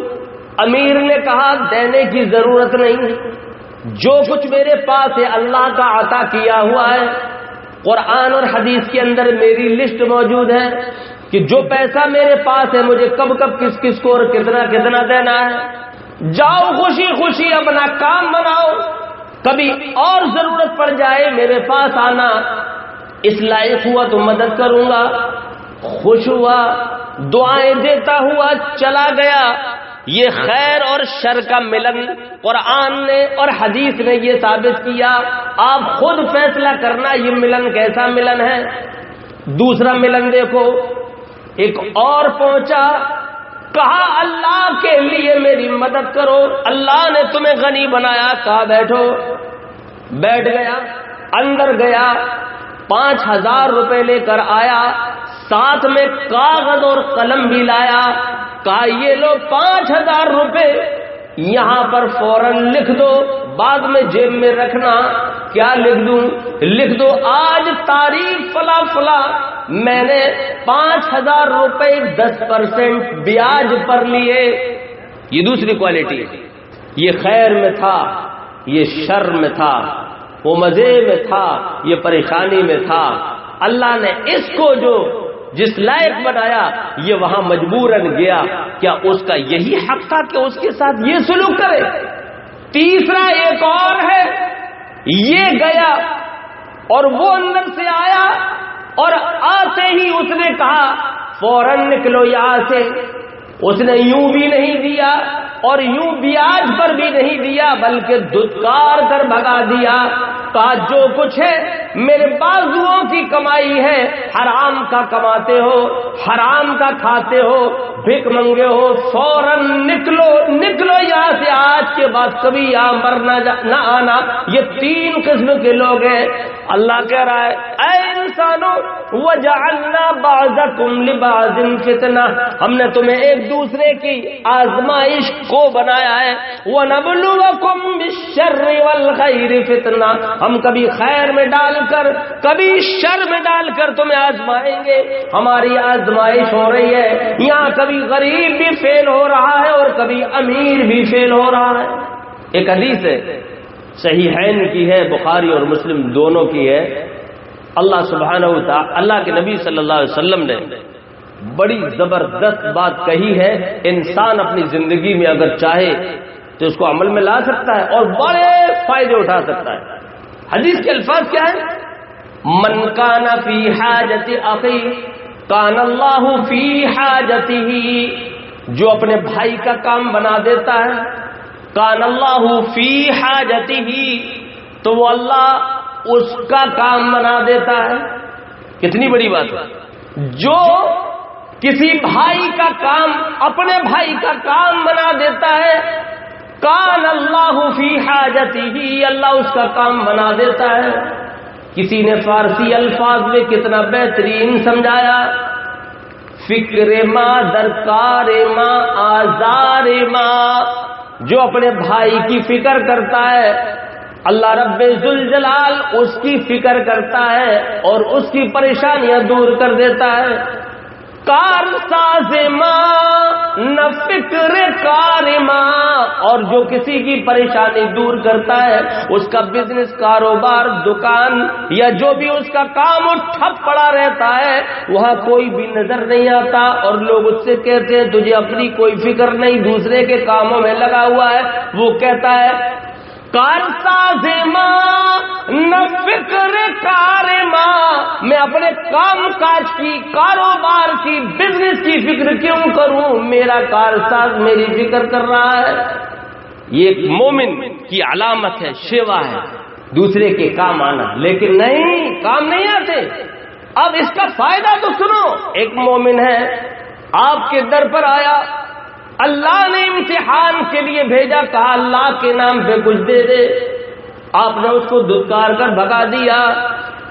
امیر نے کہا دینے کی ضرورت نہیں، جو کچھ میرے پاس ہے اللہ کا عطا کیا ہوا ہے، قرآن اور حدیث کے اندر میری لسٹ موجود ہے کہ جو پیسہ میرے پاس ہے مجھے کب کب کس کس کو اور کتنا کتنا دینا ہے، جاؤ خوشی خوشی اپنا کام بناؤ، کبھی اور ضرورت پڑ جائے میرے پاس آنا، اس لائق ہوا تو مدد کروں گا۔ خوش ہوا، دعائیں دیتا ہوا چلا گیا۔ یہ خیر اور شر کا ملن قرآن نے اور حدیث نے یہ ثابت کیا، آپ خود فیصلہ کرنا یہ ملن کیسا ملن ہے۔ دوسرا ملن دیکھو، ایک اور پہنچا، کہا اللہ کے لیے میری مدد کرو، اللہ نے تمہیں غنی بنایا، کہا بیٹھو، بیٹھ گیا، اندر گیا، 5000 روپے لے کر آیا، ساتھ میں کاغذ اور قلم بھی لایا، کہا یہ لو 5000 روپے، یہاں پر فوراً لکھ دو، بعد میں جیب میں رکھنا۔ کیا لکھ دوں؟ لکھ دو آج تاریخ فلاں فلاں میں نے 5000 روپے 10% بیاج پر لیے۔ یہ دوسری کوالٹی ہے، یہ خیر میں تھا، یہ شر میں تھا، وہ مزے میں تھا، یہ پریشانی میں تھا۔ اللہ نے اس کو جو جس لائق بنایا یہ وہاں مجبوراً گیا، کیا اس کا یہی حق تھا کہ اس کے ساتھ یہ سلوک کرے؟ تیسرا ایک اور ہے، یہ گیا اور وہ اندر سے آیا اور آتے ہی اس نے کہا فوراً نکلو یہاں سے۔ اس نے یوں بھی نہیں دیا اور یوں بیاج پر بھی نہیں دیا، بلکہ دھتکار کر بھگا دیا، کہا جو کچھ ہے میرے بازوؤں کی کمائی ہے، حرام کا کماتے ہو، حرام کا کھاتے ہو، بھیک منگے ہو، فوراً نکلو نکلو یہاں سے، آج کے بعد کبھی یہاں پر نہ آنا۔ یہ 3 قسم کے لوگ ہیں۔ اللہ کہہ رہا ہے اے انسانوں وجعلنا بعضکم لبعض فتنہ، ہم نے تمہیں ایک دوسرے کی آزمائش کو بنایا ہے، وَنَبْلُوَكُمْ بِالشَّرِّ وَالْخَيْرِ فتنہ، ہم کبھی خیر میں ڈال کر کبھی شر میں ڈال کر تمہیں آزمائیں گے۔ ہماری آزمائش ہو رہی ہے، یہاں کبھی غریب بھی فیل ہو رہا ہے اور کبھی امیر بھی فیل ہو رہا ہے۔ ایک حدیث ہے، صحیحین کی ہے، بخاری اور مسلم دونوں کی ہے۔ اللہ سبحانہ و تعالی، اللہ کے نبی صلی اللہ علیہ وسلم نے بڑی زبردست بات کہی ہے، انسان اپنی زندگی میں اگر چاہے تو اس کو عمل میں لا سکتا ہے اور بڑے فائدے اٹھا سکتا ہے۔ حدیث کے الفاظ کیا ہیں؟ من کان فی حاجت اخی کان اللہ فی حاجتہ، جو اپنے بھائی کا کام بنا دیتا ہے، کان اللہ فی حاجتہ، تو وہ اللہ اس کا کام بنا دیتا ہے۔ کتنی بڑی بات ہے۔ جو کسی بھائی کا کام اپنے بھائی کا کام بنا دیتا ہے، کان اللہ فی حاجتہ، اللہ اس کا کام بنا دیتا ہے۔ کسی نے فارسی الفاظ میں کتنا بہترین سمجھایا، فکر ماں درکار ماں آزار ماں، جو اپنے بھائی کی فکر کرتا ہے اللہ رب ذوالجلال اس کی فکر کرتا ہے اور اس کی پریشانیاں دور کر دیتا ہے۔ کار ساز ماں نہ فکر کار ماں، اور جو کسی کی پریشانی دور کرتا ہے، اس کا بزنس، کاروبار، دکان یا جو بھی اس کا کام وہ ٹھپ پڑا رہتا ہے، وہاں کوئی بھی نظر نہیں آتا اور لوگ اس سے کہتے ہیں تجھے اپنی کوئی فکر نہیں، دوسرے کے کاموں میں لگا ہوا ہے۔ وہ کہتا ہے کار ساز ماں نہ فکر کار ماں، میں اپنے کام کاج کی، کاروبار کی، بزنس کی فکر کیوں کروں، میرا کارساز میری فکر کر رہا ہے۔ یہ ایک مومن کی علامت ہے، شیوا ہے، دوسرے کے کام آنا، لیکن نہیں، کام نہیں آتے۔ اب اس کا فائدہ تو سنو، ایک مومن ہے آپ کے در پر آیا، اللہ نے امتحان کے لیے بھیجا، کہا اللہ کے نام پہ کچھ دے دے، آپ نے اس کو دھتکار کر بھگا دیا۔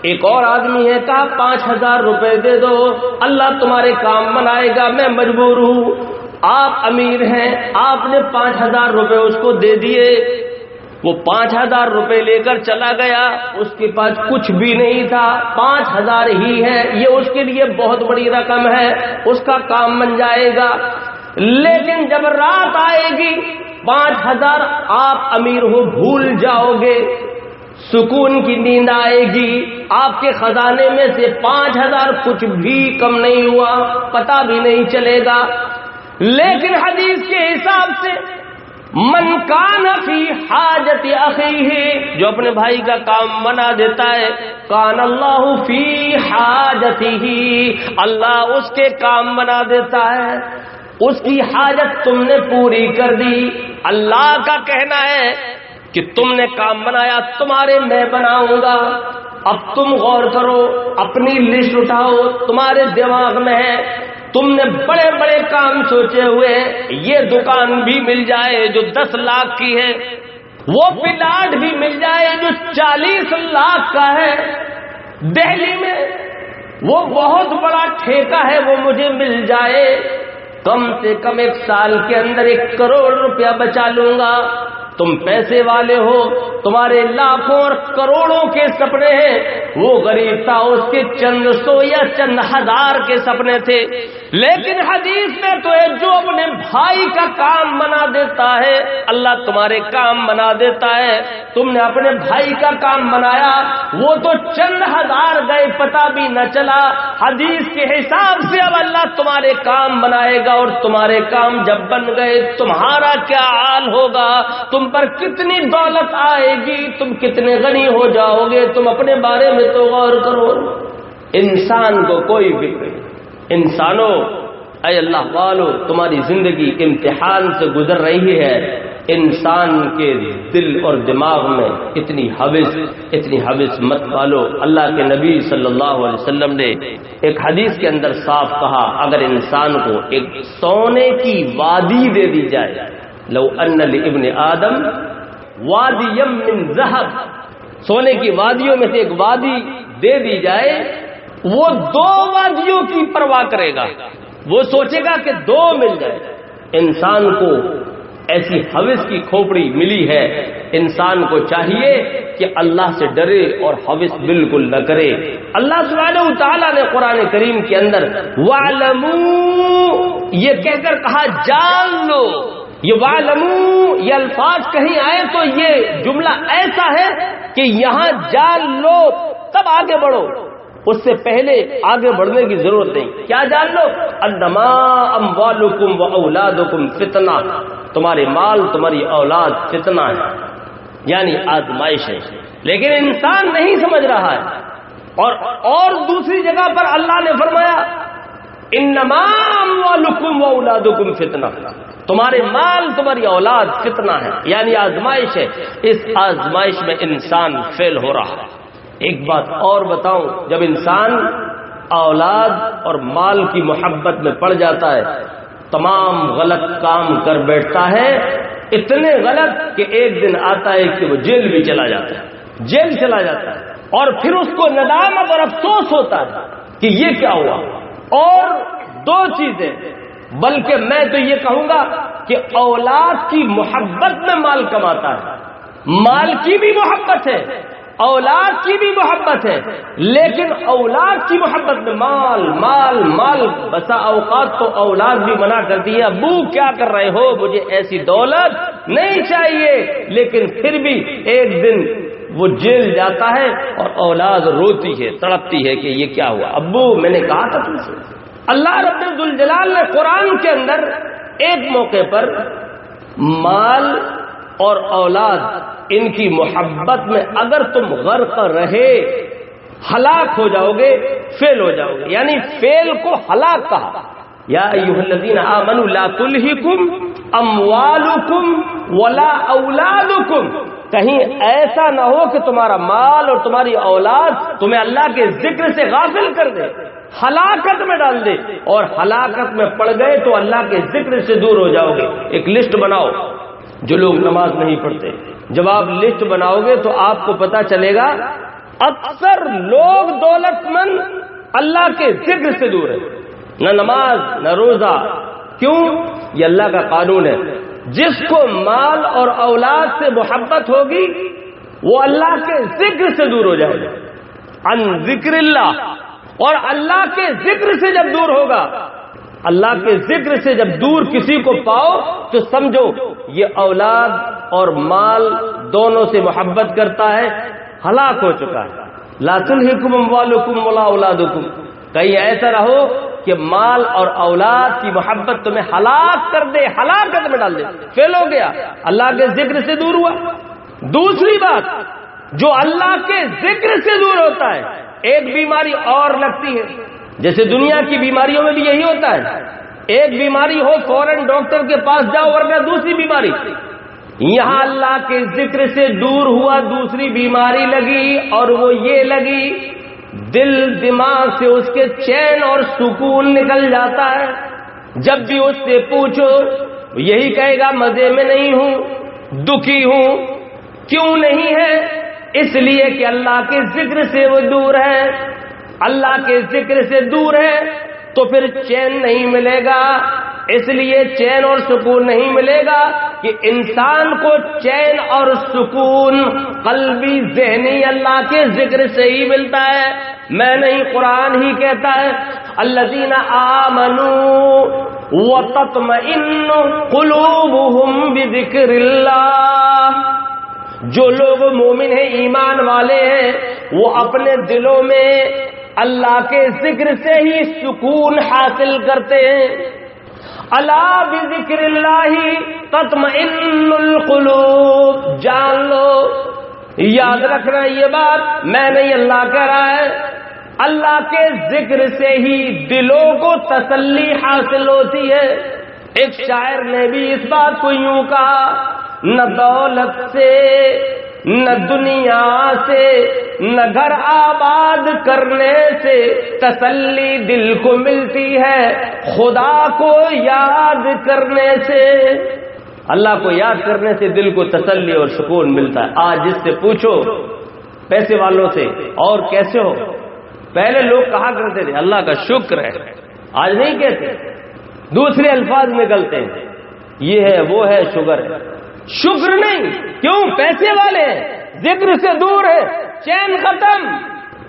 ایک اور آدمی ہے، کہا 5000 روپے دے دو، اللہ تمہارے کام بنائے گا، میں مجبور ہوں۔ آپ امیر ہیں، آپ نے 5000 روپے اس کو دے دیے، وہ 5000 روپے لے کر چلا گیا، اس کے پاس کچھ بھی نہیں تھا، 5000 ہی ہے، یہ اس کے لیے بہت بڑی رقم ہے، اس کا کام بن جائے گا۔ لیکن جب رات آئے گی 5000 آپ امیر ہو بھول جاؤ گے، سکون کی نیند آئے گی، آپ کے خزانے میں سے 5000 کچھ بھی کم نہیں ہوا، پتہ بھی نہیں چلے گا۔ لیکن حدیث کے حساب سے من کان فی حاجت اخیہ، جو اپنے بھائی کا کام بنا دیتا ہے، کان اللہ فی حاجتہ، اللہ اس کے کام بنا دیتا ہے، اس کی حاجت تم نے پوری کر دی۔ اللہ کا کہنا ہے کہ تم نے کام بنایا، تمہارے میں بناؤں گا۔ اب تم غور کرو، اپنی لسٹ اٹھاؤ، تمہارے دماغ میں ہے، تم نے بڑے بڑے کام سوچے ہوئے، یہ دکان بھی مل جائے جو 10 لاکھ کی ہے، وہ پلاٹ بھی مل جائے جو 40 لاکھ کا ہے، دہلی میں وہ بہت بڑا ٹھیکہ ہے وہ مجھے مل جائے، کم سے کم 1 سال کے اندر 1 کروڑ روپیہ بچا لوں گا۔ تم پیسے والے ہو، تمہارے لاکھوں اور کروڑوں کے سپنے ہیں، وہ غریب تھا، اس کے چند سو یا چند ہزار کے سپنے تھے۔ لیکن حدیث میں تو ہے جو اپنے بھائی کا کام بنا دیتا ہے اللہ تمہارے کام بنا دیتا ہے۔ تم نے اپنے بھائی کا کام بنایا، وہ تو چند ہزار گئے پتہ بھی نہ چلا، حدیث کے حساب سے اب اللہ تمہارے کام بنائے گا، اور تمہارے کام جب بن گئے تمہارا کیا حال ہوگا، تم پر کتنی دولت آئے گی، تم کتنے غنی ہو جاؤ گے، تم اپنے بارے میں تو غور کرو۔ انسان کو کوئی فکر نہیں۔ انسانوں، اے اللہ والو، تمہاری زندگی امتحان سے گزر رہی ہے، انسان کے دل اور دماغ میں اتنی حوث مت ڈالو۔ اللہ کے نبی صلی اللہ علیہ وسلم نے ایک حدیث کے اندر صاف کہا، اگر انسان کو ایک سونے کی وادی دے دی جائے، لو ان لابن آدم وادی من ذہب، سونے کی وادیوں میں سے ایک وادی دے دی جائے، وہ 2 وادیوں کی پرواہ کرے گا، وہ سوچے گا کہ 2 مل جائے۔ انسان کو ایسی حوث کی کھوپڑی ملی ہے، انسان کو چاہیے کہ اللہ سے ڈرے اور حوث بالکل نہ کرے۔ اللہ سبحانہ وتعالیٰ نے قرآن کریم کے اندر وَاعْلَمُوا یہ کہہ کر کہا جان لو، یہ وَاعْلَمُوا یہ الفاظ کہیں آئے تو یہ جملہ ایسا ہے کہ یہاں جان لو تب آگے بڑھو، اس سے پہلے آگے بڑھنے کی ضرورت نہیں۔ کیا جان لو؟ انما اموالکم واولادکم فتنہ، تمہارے مال تمہاری اولاد فتنہ ہے، یعنی آزمائش ہے، لیکن انسان نہیں سمجھ رہا ہے۔ اور دوسری جگہ پر اللہ نے فرمایا انما اموالکم واولادکم فتنہ، تمہارے مال تمہاری اولاد فتنہ ہے، یعنی آزمائش ہے۔ اس آزمائش میں انسان فیل ہو رہا ہے۔ ایک بات اور بتاؤں، جب انسان اولاد اور مال کی محبت میں پڑ جاتا ہے، تمام غلط کام کر بیٹھتا ہے، اتنے غلط کہ ایک دن آتا ہے کہ وہ جیل بھی چلا جاتا ہے، جیل چلا جاتا ہے، اور پھر اس کو ندامت اور افسوس ہوتا ہے کہ یہ کیا ہوا۔ اور دو چیزیں، بلکہ میں تو یہ کہوں گا کہ اولاد کی محبت میں مال کماتا ہے، مال کی بھی محبت ہے، اولاد کی بھی محبت ہے، لیکن اولاد کی محبت میں مال مال مال، بسا اوقات تو اولاد بھی منع کرتی ہے، ابو کیا کر رہے ہو، مجھے ایسی دولت نہیں چاہیے، لیکن پھر بھی ایک دن وہ جیل جاتا ہے اور اولاد روتی ہے، تڑپتی ہے کہ یہ کیا ہوا، ابو میں نے کہا تھا تم سے۔ اللہ رب ذوالجلال نے قرآن کے اندر ایک موقع پر مال اور اولاد ان کی محبت میں اگر تم غرق رہے ہلاک ہو جاؤ گے، فیل ہو جاؤ گے، یعنی فیل کو ہلاک کہا، یا ایھا الذین آمنوا لا تلہکم اموالکم ولا اولادکم، کہیں ایسا نہ ہو کہ تمہارا مال اور تمہاری اولاد تمہیں اللہ کے ذکر سے غافل کر دے، ہلاکت میں ڈال دے، اور ہلاکت میں پڑ گئے تو اللہ کے ذکر سے دور ہو جاؤ گے۔ ایک لسٹ بناؤ جو لوگ نماز نہیں پڑھتے، جب آپ لسٹ بناؤ گے تو آپ کو پتا چلے گا اکثر لوگ دولت مند اللہ کے ذکر سے دور ہیں، نہ نماز نہ روزہ۔ کیوں؟ یہ اللہ کا قانون ہے، جس کو مال اور اولاد سے محبت ہوگی وہ اللہ کے ذکر سے دور ہو جائے گا، عن ذکر اللہ، اور اللہ کے ذکر سے جب دور ہوگا، اللہ کے ذکر سے جب دور کسی کو پاؤ تو سمجھو یہ اولاد اور مال دونوں سے محبت کرتا ہے، ہلاک ہو چکا ہے۔ لا تلہکم اموالکم ولا اولادکم، کہیں ایسا رہو کہ مال اور اولاد کی محبت تمہیں ہلاک کر دے، ہلاکت میں ڈال دے، فیل ہو گیا، اللہ کے ذکر سے دور ہوا۔ دوسری بات، جو اللہ کے ذکر سے دور ہوتا ہے، ایک بیماری اور لگتی ہے، جیسے دنیا کی بیماریوں میں بھی یہی ہوتا ہے، ایک بیماری ہو فوراً ڈاکٹر کے پاس جاؤ ورنہ دوسری بیماری، یہاں اللہ کے ذکر سے دور ہوا، دوسری بیماری لگی، اور وہ یہ لگی دل دماغ سے اس کے چین اور سکون نکل جاتا ہے۔ جب بھی اس سے پوچھو یہی کہے گا مزے میں نہیں ہوں، دکھی ہوں۔ کیوں نہیں ہے؟ اس لیے کہ اللہ کے ذکر سے وہ دور ہے، اللہ کے ذکر سے دور ہے تو پھر چین نہیں ملے گا، اس لیے چین اور سکون نہیں ملے گا کہ انسان کو چین اور سکون قلبی ذہنی اللہ کے ذکر سے ہی ملتا ہے۔ میں نہیں، قرآن ہی کہتا ہے الذین آمنوا وتطمئن قلوبهم بذکر اللہ، جو لوگ مومن ہیں، ایمان والے ہیں، وہ اپنے دلوں میں اللہ کے ذکر سے ہی سکون حاصل کرتے ہیں۔ الا بذکر اللہ تطمئن القلوب، جان لو، یاد رکھنا یہ بات، میں نہیں اللہ کہہ رہا ہے، اللہ کے ذکر سے ہی دلوں کو تسلی حاصل ہوتی ہے۔ ایک شاعر نے بھی اس بات کو یوں کہا، نہ دولت سے نہ دنیا سے نہ گھر آباد کرنے سے تسلی دل کو ملتی ہے، خدا کو یاد کرنے سے، اللہ کو یاد کرنے سے دل کو تسلی اور سکون ملتا ہے۔ آج جس سے پوچھو پیسے والوں سے اور کیسے ہو، پہلے لوگ کہا کرتے تھے اللہ کا شکر ہے، آج نہیں کہتے، دوسرے الفاظ نکلتے ہیں، یہ ہے وہ ہے، شکر ہے، شکر نہیں۔ کیوں؟ پیسے والے ہیں، ذکر سے دور ہے، چین ختم،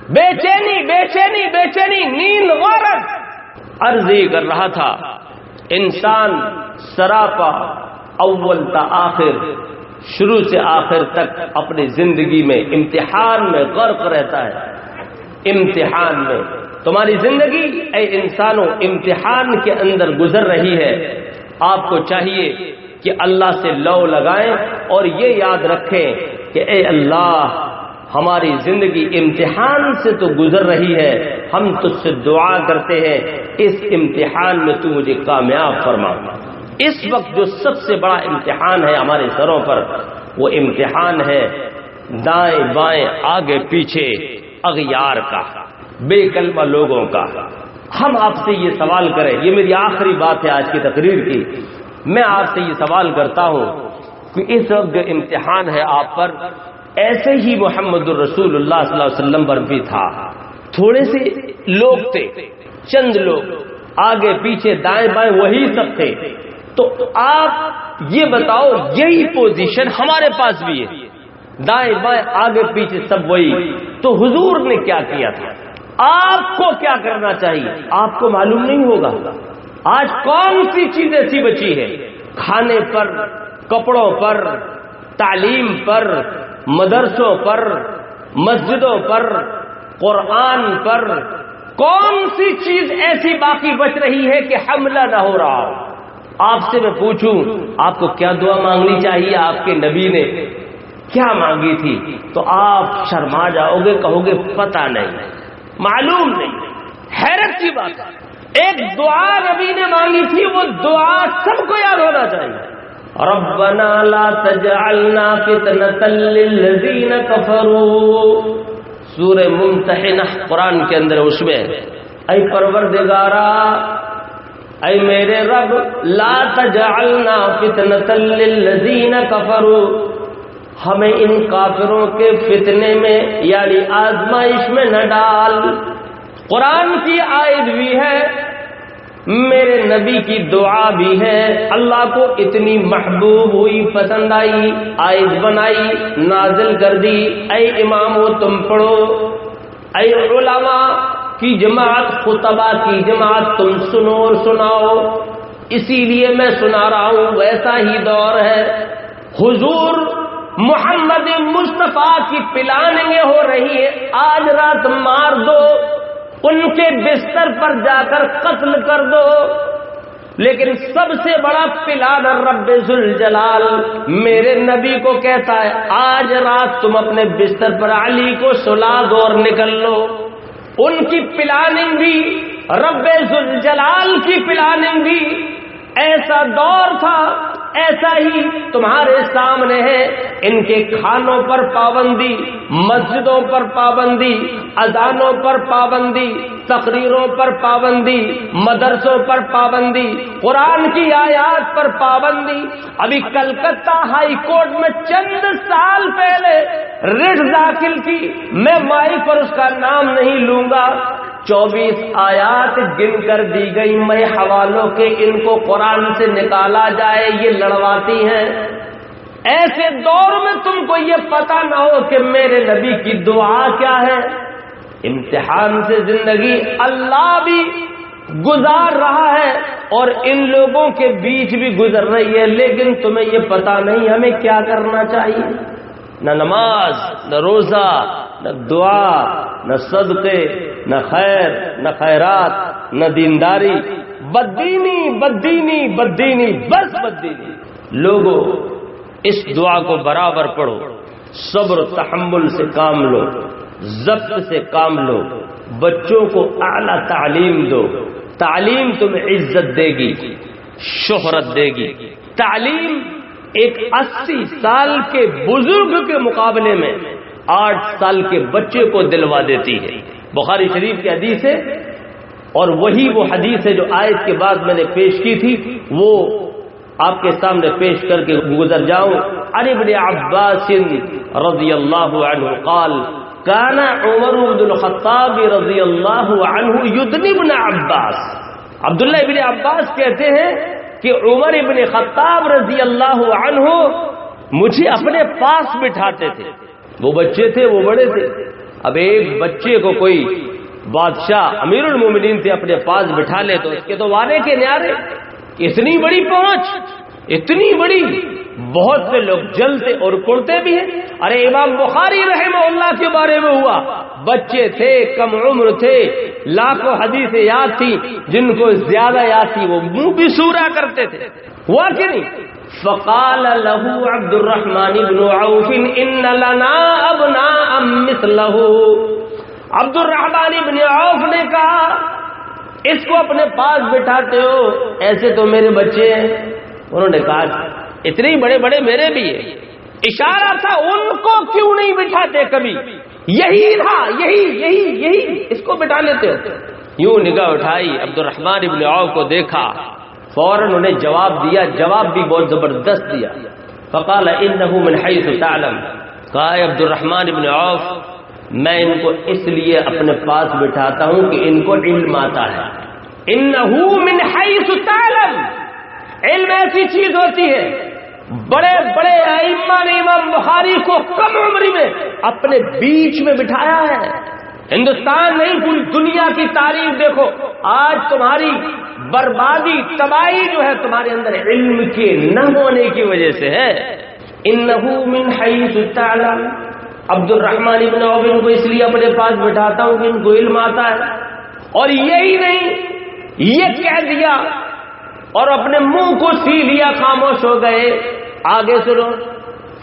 بے چینی بے چینی بے چینی، نیند غارت۔ عرض یہ کر رہا تھا، انسان سراپا اول تا آخر، شروع سے آخر تک اپنی زندگی میں امتحان میں غرق رہتا ہے، امتحان میں۔ تمہاری زندگی اے انسانوں امتحان کے اندر گزر رہی ہے۔ آپ کو چاہیے کہ اللہ سے لو لگائیں اور یہ یاد رکھیں کہ اے اللہ، ہماری زندگی امتحان سے تو گزر رہی ہے، ہم تجھ سے دعا کرتے ہیں اس امتحان میں تو مجھے کامیاب فرما۔ اس وقت جو سب سے بڑا امتحان ہے ہمارے سروں پر، وہ امتحان ہے دائیں بائیں آگے پیچھے اغیار کا، بے کلمہ لوگوں کا۔ ہم آپ سے یہ سوال کریں، یہ میری آخری بات ہے آج کی تقریر کی، میں آپ سے یہ سوال کرتا ہوں کہ اس وقت جو امتحان ہے آپ پر، ایسے ہی محمد الرسول اللہ صلی اللہ علیہ وسلم پر بھی تھا۔ تھوڑے سے لوگ تھے، چند لوگ، آگے پیچھے دائیں بائیں وہی سب تھے، تو آپ یہ بتاؤ یہی پوزیشن ہمارے پاس بھی ہے، دائیں بائیں آگے پیچھے سب وہی، تو حضور نے کیا کیا تھا؟ آپ کو کیا کرنا چاہیے؟ آپ کو معلوم نہیں ہوگا آج کون سی چیز ایسی بچی ہے؟ کھانے پر، کپڑوں پر، تعلیم پر، مدرسوں پر، مسجدوں پر، قرآن پر، کون سی چیز ایسی باقی بچ رہی ہے کہ حملہ نہ ہو رہا ہو؟ آپ سے میں پوچھوں آپ کو کیا دعا مانگنی چاہیے؟ آپ کے نبی نے کیا مانگی تھی؟ تو آپ شرما جاؤ گے، کہو گے پتہ نہیں، معلوم نہیں۔ حیرت کی بات ہے، ایک دعا نبی نے مانگی تھی، وہ دعا سب کو یاد ہونا چاہیے، ربنا لا تجعلنا فتنة للذین کفروا، سورہ ممتحنہ قرآن کے اندر، اس میں اے پروردگارا، اے میرے رب، لا تجعلنا فتنة للذین کفروا، ہمیں ان کافروں کے فتنے میں یعنی آزمائش میں نہ ڈال۔ قرآن کی آیت بھی ہے، میرے نبی کی دعا بھی ہے، اللہ کو اتنی محبوب ہوئی، پسند آئی، آیت بنائی، نازل کر دی، اے امامو تم پڑھو، اے علماء کی جماعت، خطبہ کی جماعت تم سنو اور سناؤ، اسی لیے میں سنا رہا ہوں، ویسا ہی دور ہے۔ حضور محمد مصطفیٰ کی پلاننگیں ہو رہی ہے، آج رات مار دو، ان کے بستر پر جا کر قتل کر دو، لیکن سب سے بڑا پلان رب ذوالجلال میرے نبی کو کہتا ہے، آج رات تم اپنے بستر پر علی کو سلا دو اور نکل لو۔ ان کی پلاننگ بھی، رب ذوالجلال کی پلاننگ بھی، ایسا دور تھا، ایسا ہی تمہارے سامنے ہے۔ ان کے کھانوں پر پابندی، مسجدوں پر پابندی، اذانوں پر پابندی، تقریروں پر پابندی، مدرسوں پر پابندی، قرآن کی آیات پر پابندی۔ ابھی کلکتہ ہائی کورٹ میں چند سال پہلے رٹ داخل کی، میں مائک پر اس کا نام نہیں لوں گا، 24 آیات گن کر دی گئی، میں حوالوں کے ان کو قرآن سے نکالا جائے، یہ لڑواتی ہیں۔ ایسے دور میں تم کو یہ پتہ نہ ہو کہ میرے نبی کی دعا کیا ہے۔ امتحان سے زندگی اللہ بھی گزار رہا ہے اور ان لوگوں کے بیچ بھی گزر رہی ہے، لیکن تمہیں یہ پتہ نہیں ہمیں کیا کرنا چاہیے۔ نہ نماز، نہ روزہ، نہ دعا، نہ صدقے، نہ خیر، نہ خیرات، نہ دینداری، بددینی بددینی بددینی، بس بددینی۔ لوگوں اس دعا کو برابر پڑھو، صبر و تحمل سے کام لو، ضبط سے کام لو، بچوں کو اعلیٰ تعلیم دو، تعلیم تمہیں عزت دے گی، شہرت دے گی۔ تعلیم ایک 80 سال کے بزرگ کے مقابلے میں 8 سال کے بچے کو دلوا دیتی ہے۔ بخاری شریف کی حدیث ہے، اور وہی وہ حدیث ہے جو آیت کے بعد میں نے پیش کی تھی، وہ آپ کے سامنے پیش کر کے گزر جاؤں۔ عن ابن عباس رضی اللہ عنہ قال کان عمر بن الخطاب رضی اللہ عنہ یدنی ابن عباس، عبداللہ ابن عباس کہتے ہیں کہ عمر ابن خطاب رضی اللہ عنہ مجھے اپنے پاس بٹھاتے تھے، وہ بچے تھے، وہ بڑے تھے۔ اب ایک بچے کو کوئی بادشاہ امیر المومنین تھے اپنے پاس بٹھا لے تو اس کے تو وانے کے نیارے، اتنی بڑی پہنچ، اتنی بڑی، بہت سے لوگ جلتے اور کڑتے بھی ہیں۔ ارے امام بخاری رحمہ اللہ کے بارے میں ہوا، بچے تھے، کم عمر تھے، لاکھوں حدیثیں یاد تھی، جن کو زیادہ یاد تھی وہ منہ بھی سورا کرتے تھے، ہوا کہ نہیں؟ فقال له عبد الرحمن بن عوف ان لنا ابناء مثله، عبد الرحمن بن عوف نے کہا اس کو اپنے پاس بٹھاتے ہو، ایسے تو میرے بچے ہیں۔ انہوں نے کہا اتنے بڑے بڑے میرے بھی ہیں، اشارہ تھا ان کو کیوں نہیں بٹھاتے کبھی، یہی تھا، یہی اس کو بٹھا لیتے ہو۔ یوں نگاہ اٹھائی، عبد الرحمن ابن عوف کو دیکھا، فوراً انہیں جواب دیا، جواب بھی بہت زبردست دیا۔ فقال انه من حيث تعلم، کہا اے عبد الرحمن ابن عوف، میں ان کو اس لیے اپنے پاس بٹھاتا ہوں کہ ان کو علم آتا ہے۔ انه من حيث تعلم، علم ایسی چیز ہوتی ہے، بڑے بڑے ائمہ نے امام بخاری کو کم عمری میں اپنے بیچ میں بٹھایا ہے۔ ہندوستان نہیں، پوری دنیا کی تاریخ دیکھو، آج تمہاری بربادی تباہی جو ہے تمہارے اندر علم کے نہ ہونے کی وجہ سے ہے۔ انه من حيث تعلم، عبد الرحمن ابن عوف کو اس لیے اپنے پاس بٹھاتا ہوں کہ ان کو علم آتا ہے۔ اور یہی نہیں، یہ کہہ دیا اور اپنے منہ کو سی لیا، خاموش ہو گئے۔ آگے سنو،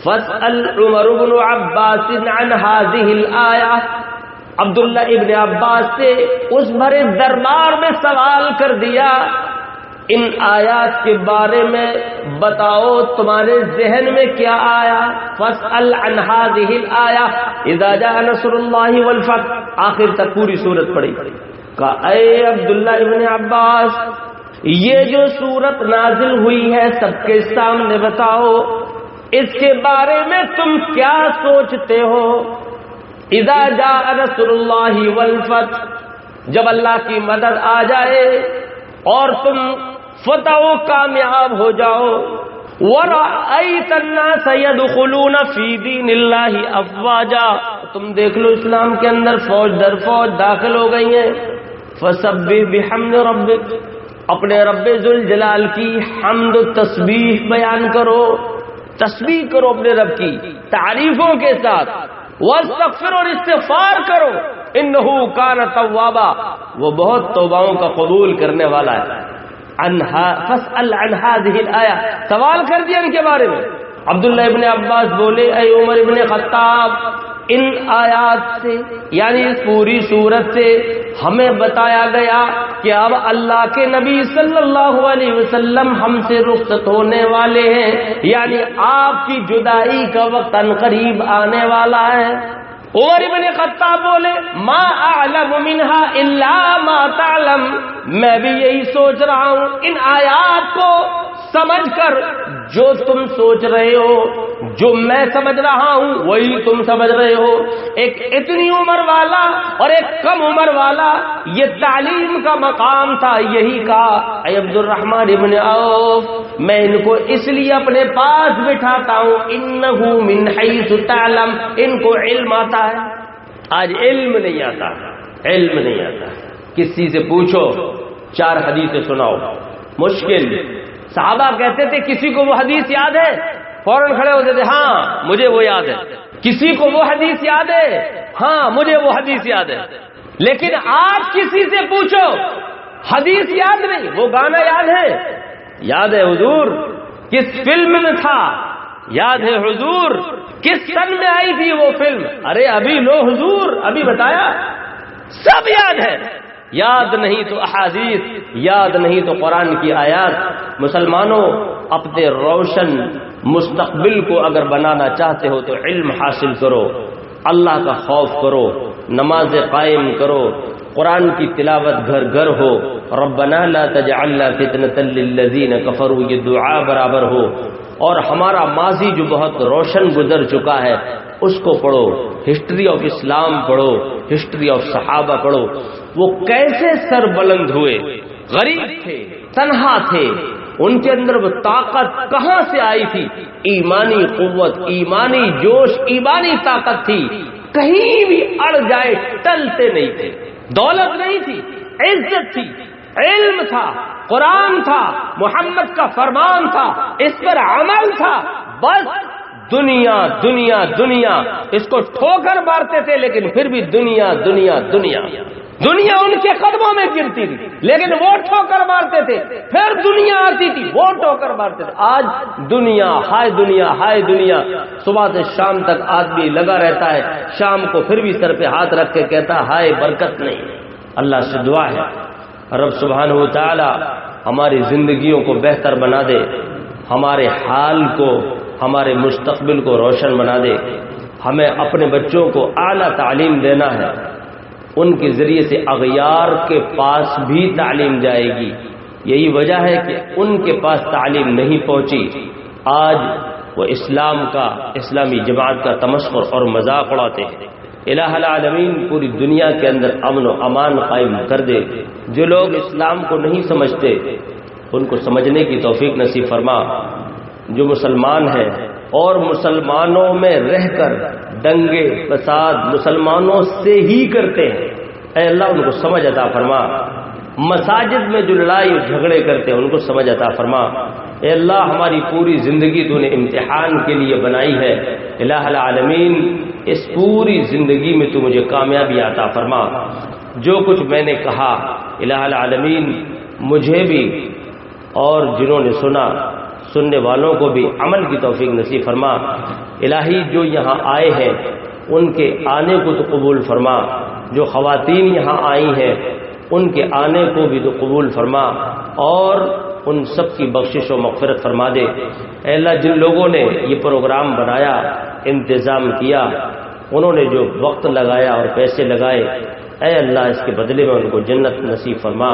فاسأل عمر بن عباس عن هذه الآية، عبداللہ ابن عباس سے اس بھرے دربار میں سوال کر دیا، ان آیات کے بارے میں بتاؤ تمہارے ذہن میں کیا آیا۔ فاسأل عن هذه الآية اذا جاء نصر الله والفتح، آخر تک پوری سورت پڑھی۔ کہا اے عبداللہ ابن عباس، یہ جو سورت نازل ہوئی ہے سب کے سامنے بتاؤ، اس کے بارے میں تم کیا سوچتے ہو؟ اذا جاء نصر اللہ والفتح، جب اللہ کی مدد آ جائے اور تم فتح و کامیاب ہو جاؤ، ورأیت الناس يدخلون فی دین اللہ افواجا، تم دیکھ لو اسلام کے اندر فوج در فوج داخل ہو گئی ہیں، فسبح بحمد ربک، اپنے رب ذوالجلال کی حمد و تسبیح بیان کرو، تسبیح کرو اپنے رب کی تعریفوں کے ساتھ، واستغفر، اور استغفار کرو، انہ کان توابا، وہ بہت توباؤں کا قبول کرنے والا ہے۔ فاسأل عن هذه الآية، سوال کر دیا ان کے بارے میں۔ عبداللہ ابن عباس بولے اے عمر ابن خطاب، ان آیات سے یعنی اس پوری صورت سے ہمیں بتایا گیا کہ اب اللہ کے نبی صلی اللہ علیہ وسلم ہم سے رخصت ہونے والے ہیں، یعنی آپ کی جدائی کا وقت عنقریب آنے والا ہے۔ عمر ابن خطاب بولے ما اعلم منها الا ما تعلم، میں بھی یہی سوچ رہا ہوں ان آیات کو سمجھ کر، جو تم سوچ رہے ہو، جو میں سمجھ رہا ہوں وہی تم سمجھ رہے ہو۔ ایک اتنی عمر والا اور ایک کم عمر والا، یہ تعلیم کا مقام تھا، یہی کہا اے عبد الرحمن ابن عوف، میں ان کو اس لیے اپنے پاس بٹھاتا ہوں، انہ من حیث تعلم، ان کو علم آتا ہے۔ آج علم نہیں آتا، علم نہیں آتا، کسی سے پوچھو 4 حدیثیں سناؤ، مشکل۔ صحابہ کہتے تھے کسی کو وہ حدیث یاد ہے، فوراً کھڑے ہوتے تھے، ہاں مجھے وہ یاد ہے۔ کسی کو وہ حدیث یاد ہے، ہاں مجھے وہ حدیث یاد ہے۔ لیکن آج کسی سے پوچھو حدیث یاد نہیں، وہ گانا یاد ہے، یاد ہے حضور، کس فلم میں تھا، یاد ہے حضور، کس سن میں آئی تھی وہ فلم، ارے ابھی لو حضور، ابھی بتایا، سب یاد ہے۔ یاد نہیں تو احادیث، یاد نہیں تو قرآن کی آیات۔ مسلمانوں، اپنے روشن مستقبل کو اگر بنانا چاہتے ہو تو علم حاصل کرو، اللہ کا خوف کرو، نماز قائم کرو، قرآن کی تلاوت گھر گھر ہو، ربنا لا تجعلنا فتنة للذین کفروا، یہ دعا برابر ہو۔ اور ہمارا ماضی جو بہت روشن گزر چکا ہے اس کو پڑھو، ہسٹری آف اسلام پڑھو، ہسٹری آف صحابہ پڑھو، وہ کیسے سر بلند ہوئے، غریب تھے، تنہا تھے، ان کے اندر وہ طاقت کہاں سے آئی تھی؟ ایمانی قوت، ایمانی جوش، ایمانی طاقت تھی، کہیں بھی اڑ جائے ٹلتے نہیں تھے۔ دولت نہیں تھی، عزت تھی، علم تھا، قرآن تھا، محمد کا فرمان تھا، اس پر عمل تھا، بس دنیا دنیا دنیا، اس کو ٹھوکر مارتے تھے لیکن پھر بھی دنیا دنیا دنیا، دنیا ان کے قدموں میں گرتی تھی لیکن وہ ٹھوکر مارتے تھے، پھر دنیا آتی تھی وہ ٹھوکر مارتے تھے۔ آج دنیا ہائے دنیا ہائے دنیا، صبح سے شام تک آدمی لگا رہتا ہے، شام کو پھر بھی سر پہ ہاتھ رکھ کے کہتا ہائے برکت نہیں۔ اللہ سے دعا ہے رب سبحانہ و تعالی ہماری زندگیوں کو بہتر بنا دے، ہمارے حال کو ہمارے مستقبل کو روشن بنا دے. ہمیں اپنے بچوں کو اعلیٰ تعلیم دینا ہے، ان کے ذریعے سے اغیار کے پاس بھی تعلیم جائے گی. یہی وجہ ہے کہ ان کے پاس تعلیم نہیں پہنچی. آج وہ اسلام کا، اسلامی جماعت کا تمسخر اور مذاق اڑاتے ہیں. الہ العالمین پوری دنیا کے اندر امن و امان قائم کر دے. جو لوگ اسلام کو نہیں سمجھتے ان کو سمجھنے کی توفیق نصیب فرما. جو مسلمان ہیں اور مسلمانوں میں رہ کر دنگے فساد مسلمانوں سے ہی کرتے ہیں، اے اللہ ان کو سمجھ عطا فرما. مساجد میں جو لڑائی جھگڑے کرتے ہیں ان کو سمجھ عطا فرما. اے اللہ ہماری پوری زندگی تو نے امتحان کے لیے بنائی ہے. الہ العالمین اس پوری زندگی میں تو مجھے کامیابی عطا فرما. جو کچھ میں نے کہا الہ العالمین مجھے بھی اور جنہوں نے سنا، سننے والوں کو بھی عمل کی توفیق نصیب فرما. الہی جو یہاں آئے ہیں ان کے آنے کو تو قبول فرما. جو خواتین یہاں آئی ہیں ان کے آنے کو بھی تو قبول فرما اور ان سب کی بخشش و مغفرت فرما دے. اے اللہ جن لوگوں نے یہ پروگرام بنایا، انتظام کیا، انہوں نے جو وقت لگایا اور پیسے لگائے، اے اللہ اس کے بدلے میں ان کو جنت نصیب فرما.